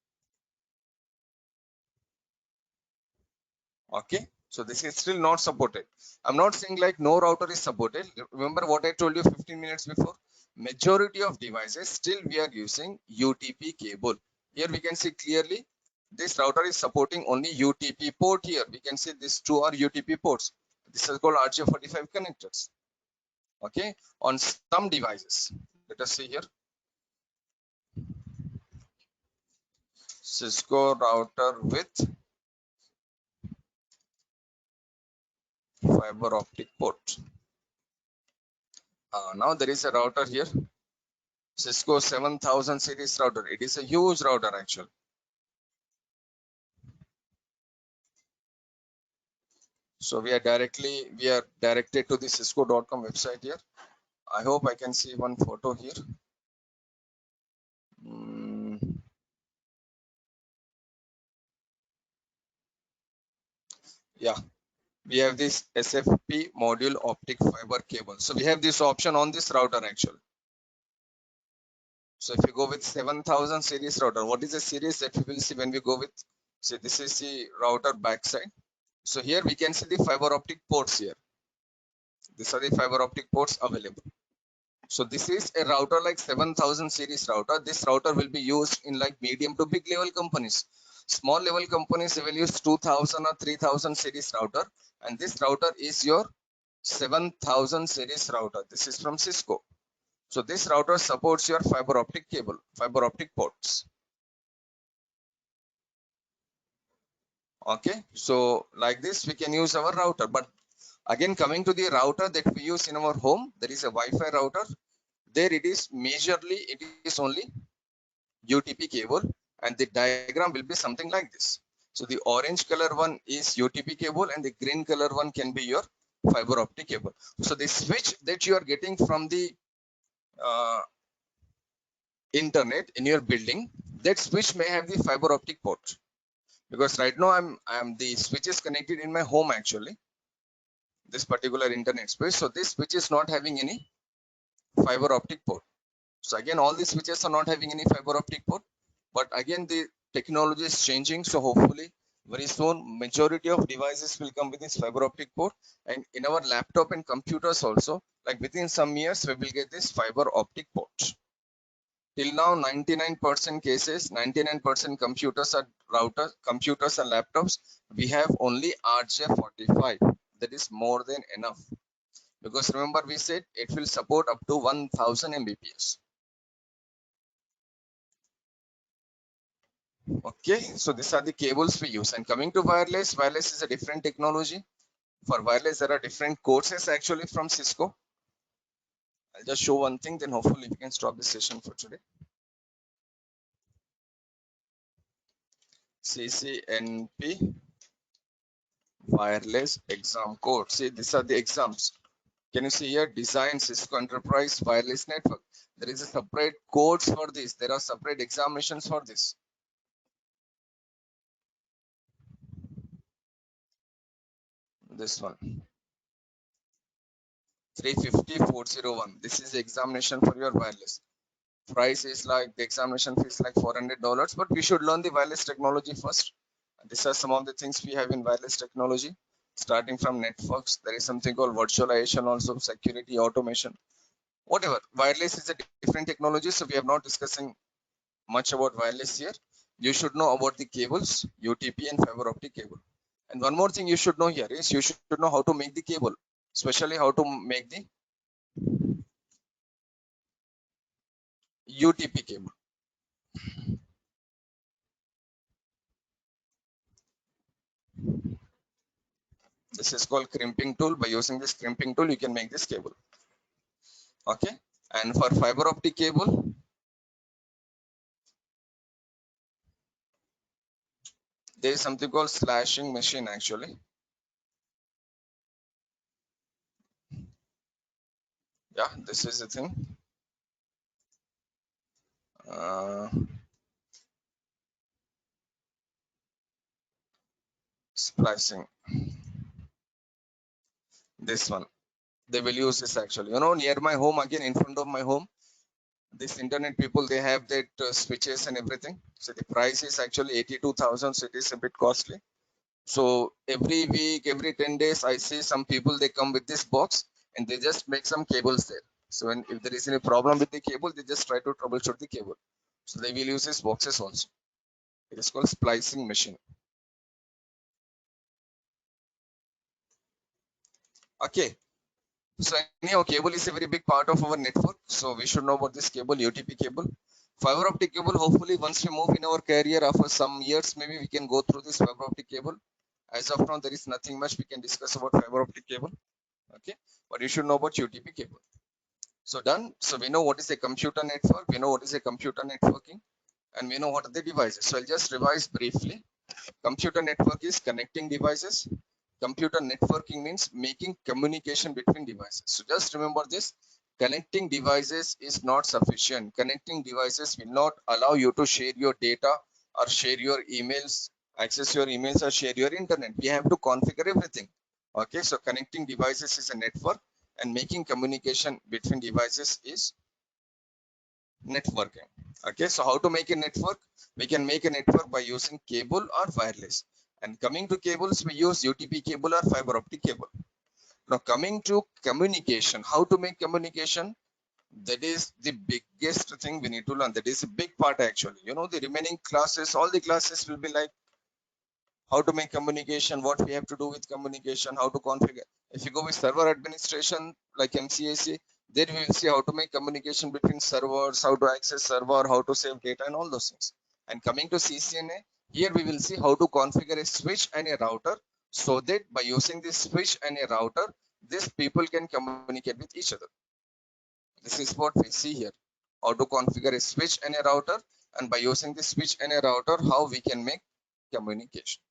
Okay, so this is still not supported. I'm not saying like no router is supported. Remember what I told you 15 minutes before? Majority of devices still we are using UTP cable. Here we can see clearly this router is supporting only UTP port here. We can see these two are UTP ports. This is called RJ45 connectors. Okay, on some devices. Let us see here. Cisco router with fiber optic port. Now there is a router here. Cisco 7000 series router. It is a huge router actually. So we are directed to the cisco.com website here. I hope I can see one photo here. Yeah, we have this SFP module optic fiber cable. So we have this option on this router actually. So if you go with 7000 series router, what is the series that we will see when we go with? See, this is the router backside. So here we can see the fiber optic ports here. These are the fiber optic ports available. So this is a router like 7000 series router. This router will be used in like medium to big level companies. Small level companies will use 2000 or 3000 series router. And this router is your 7000 series router. This is from Cisco. So this router supports your fiber optic cable, fiber optic ports. Okay, so like this we can use our router. But again, coming to the router that we use in our home, there is a Wi-Fi router. There it is majorly, it is only UTP cable, and the diagram will be something like this. So the orange color one is UTP cable and the green color one can be your fiber optic cable. So the switch that you are getting from the internet in your building, that switch may have the fiber optic port. Because right now I'm the switch is connected in my home actually, this particular internet space. So this switch is not having any fiber optic port. So again, all these switches are not having any fiber optic port, but again, the technology is changing. So hopefully very soon, majority of devices will come with this fiber optic port, and in our laptop and computers also, like within some years, we will get this fiber optic port. Till now, 99% cases, 99% computers are routers, computers and laptops, we have only RJ45. That is more than enough. Because remember we said it will support up to 1000 Mbps. Okay, so these are the cables we use. And coming to wireless, wireless is a different technology. For wireless, there are different courses actually from Cisco. I'll just show one thing, then hopefully we can stop the session for today. CCNP wireless exam code. See, these are the exams. Can you see here? Design Cisco Enterprise Wireless Network. There is a separate codes for this. There are separate examinations for this. This one. 350-401. This is the examination for your wireless. Price is like the examination fee is like $400, but we should learn the wireless technology first. These are some of the things we have in wireless technology. Starting from networks, there is something called virtualization, also security, automation, whatever. Wireless is a different technology, so we are not discussing much about wireless here. You should know about the cables, UTP and fiber optic cable. And one more thing you should know here is you should know how to make the cable, especially how to make the UTP cable. This is called crimping tool. By using this crimping tool, you can make this cable. Okay. And for fiber optic cable, there is something called slashing machine actually. Yeah, this is the thing. Splicing. This one. They will use this actually. You know, near my home, again in front of my home, this internet people, they have that switches and everything. So the price is actually 82,000. So it is a bit costly. So every week, every 10 days, I see some people, they come with this box and they just make some cables there. So when if there is any problem with the cable, they just try to troubleshoot the cable. So they will use these boxes also. It is called splicing machine. Okay. So anyhow, cable is a very big part of our network. So we should know about this cable, UTP cable. Fiber optic cable, hopefully once we move in our career after some years, maybe we can go through this fiber optic cable. As of now, there is nothing much we can discuss about fiber optic cable. Okay. But you should know about UTP cable. So done. So we know what is a computer network. We know what is a computer networking. And we know what are the devices. So I'll just revise briefly. Computer network is connecting devices. Computer networking means making communication between devices. So just remember this, connecting devices is not sufficient. Connecting devices will not allow you to share your data or share your emails, access your emails or share your internet. We have to configure everything. Okay, so connecting devices is a network and making communication between devices is networking. Okay, so how to make a network? We can make a network by using cable or wireless. And coming to cables, we use UTP cable or fiber optic cable. Now coming to communication, how to make communication? That is the biggest thing we need to learn. That is a big part actually. You know, the remaining classes, all the classes will be like how to make communication, what we have to do with communication, how to configure. If you go with server administration like MCAC, there we will see how to make communication between servers, how to access server, how to save data and all those things. And coming to CCNA, here we will see how to configure a switch and a router so that by using this switch and a router, these people can communicate with each other. This is what we see here, how to configure a switch and a router, and by using this switch and a router, how we can make communication.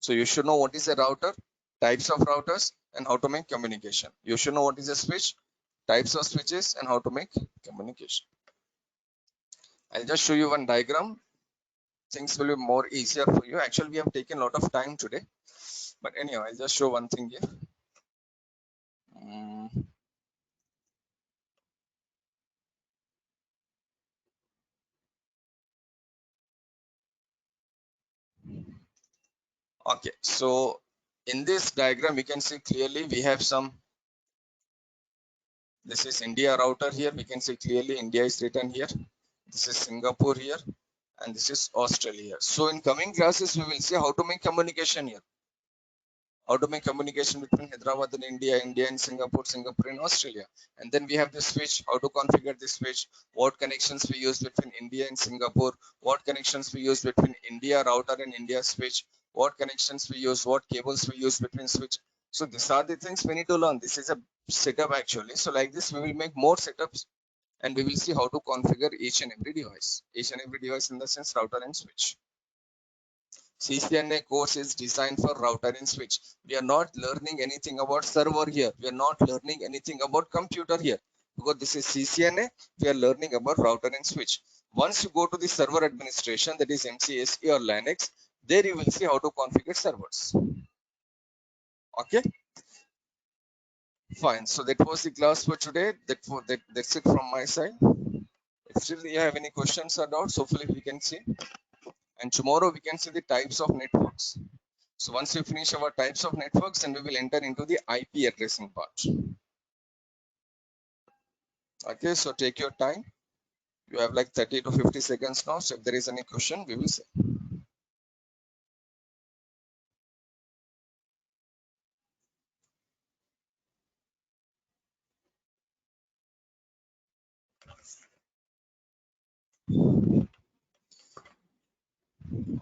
So you should know what is a router, types of routers, and how to make communication. You should know what is a switch, types of switches, and how to make communication. I'll just show you one diagram. Things will be more easier for you. Actually, we have taken a lot of time today. But anyhow, I'll just show one thing here. Okay, so in this diagram, we can see clearly we have some, this is India router here. We can see clearly India is written here. This is Singapore here, and this is Australia. So in coming classes, we will see how to make communication here. How to make communication between Hyderabad and India, India and Singapore, Singapore and Australia. And then we have the switch, how to configure the switch, what connections we use between India and Singapore, what connections we use between India router and India switch, what connections we use, what cables we use between switch. So these are the things we need to learn. This is a setup actually. So like this, we will make more setups and we will see how to configure each and every device. Each and every device in the sense router and switch. CCNA course is designed for router and switch. We are not learning anything about server here. We are not learning anything about computer here. Because this is CCNA, we are learning about router and switch. Once you go to the server administration, that is MCSE or Linux, there you will see how to configure servers. Okay, fine. So that was the class for today. That's it from my side. If still you have any questions or doubts, hopefully we can see. And tomorrow we can see the types of networks. So once we finish our types of networks, then we will enter into the IP addressing part. Okay, so take your time. You have like 30 to 50 seconds now. So if there is any question, we will see.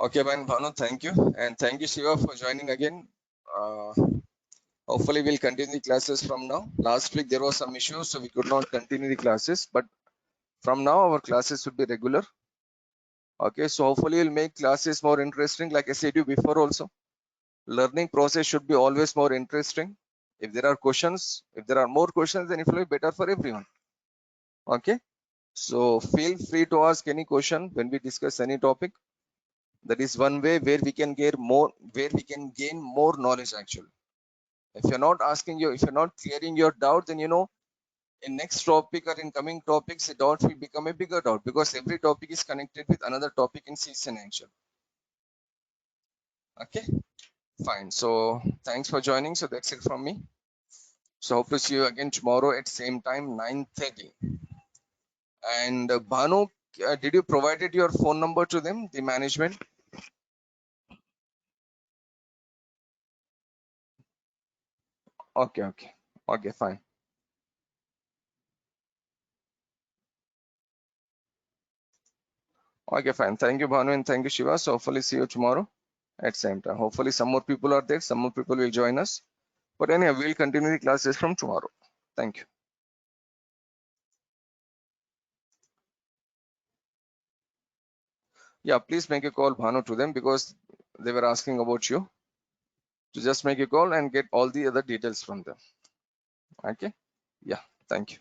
Okay, man, Bhanu, thank you. And thank you, Shiva, for joining again. Uh, Hopefully we'll continue the classes from now. Last week there was some issues, so we could not continue the classes. But from now, our classes should be regular. Okay, so hopefully we'll make classes more interesting. Like I said you before also, learning process should be always more interesting. If there are questions, if there are more questions, then it will be better for everyone. Okay, so feel free to ask any question when we discuss any topic. That is one way where we can gain more knowledge actually. If you're not asking you, if you're not clearing your doubt, then in next topic or in coming topics, the doubt will become a bigger doubt because every topic is connected with another topic in season actually. Okay, fine. So thanks for joining. So that's it from me. So hope to see you again tomorrow at same time 9:30. And Bhanu, did you provided your phone number to them, the management? Okay, okay, okay, fine. Okay, fine. Thank you, Bhanu, and thank you, Shiva. So hopefully see you tomorrow at same time. Hopefully some more people are there. Some more people will join us. But anyhow, we'll continue the classes from tomorrow. Thank you. Yeah, please make a call, Bhanu, to them because they were asking about you. So just make a call and get all the other details from them. Okay. Yeah. Thank you.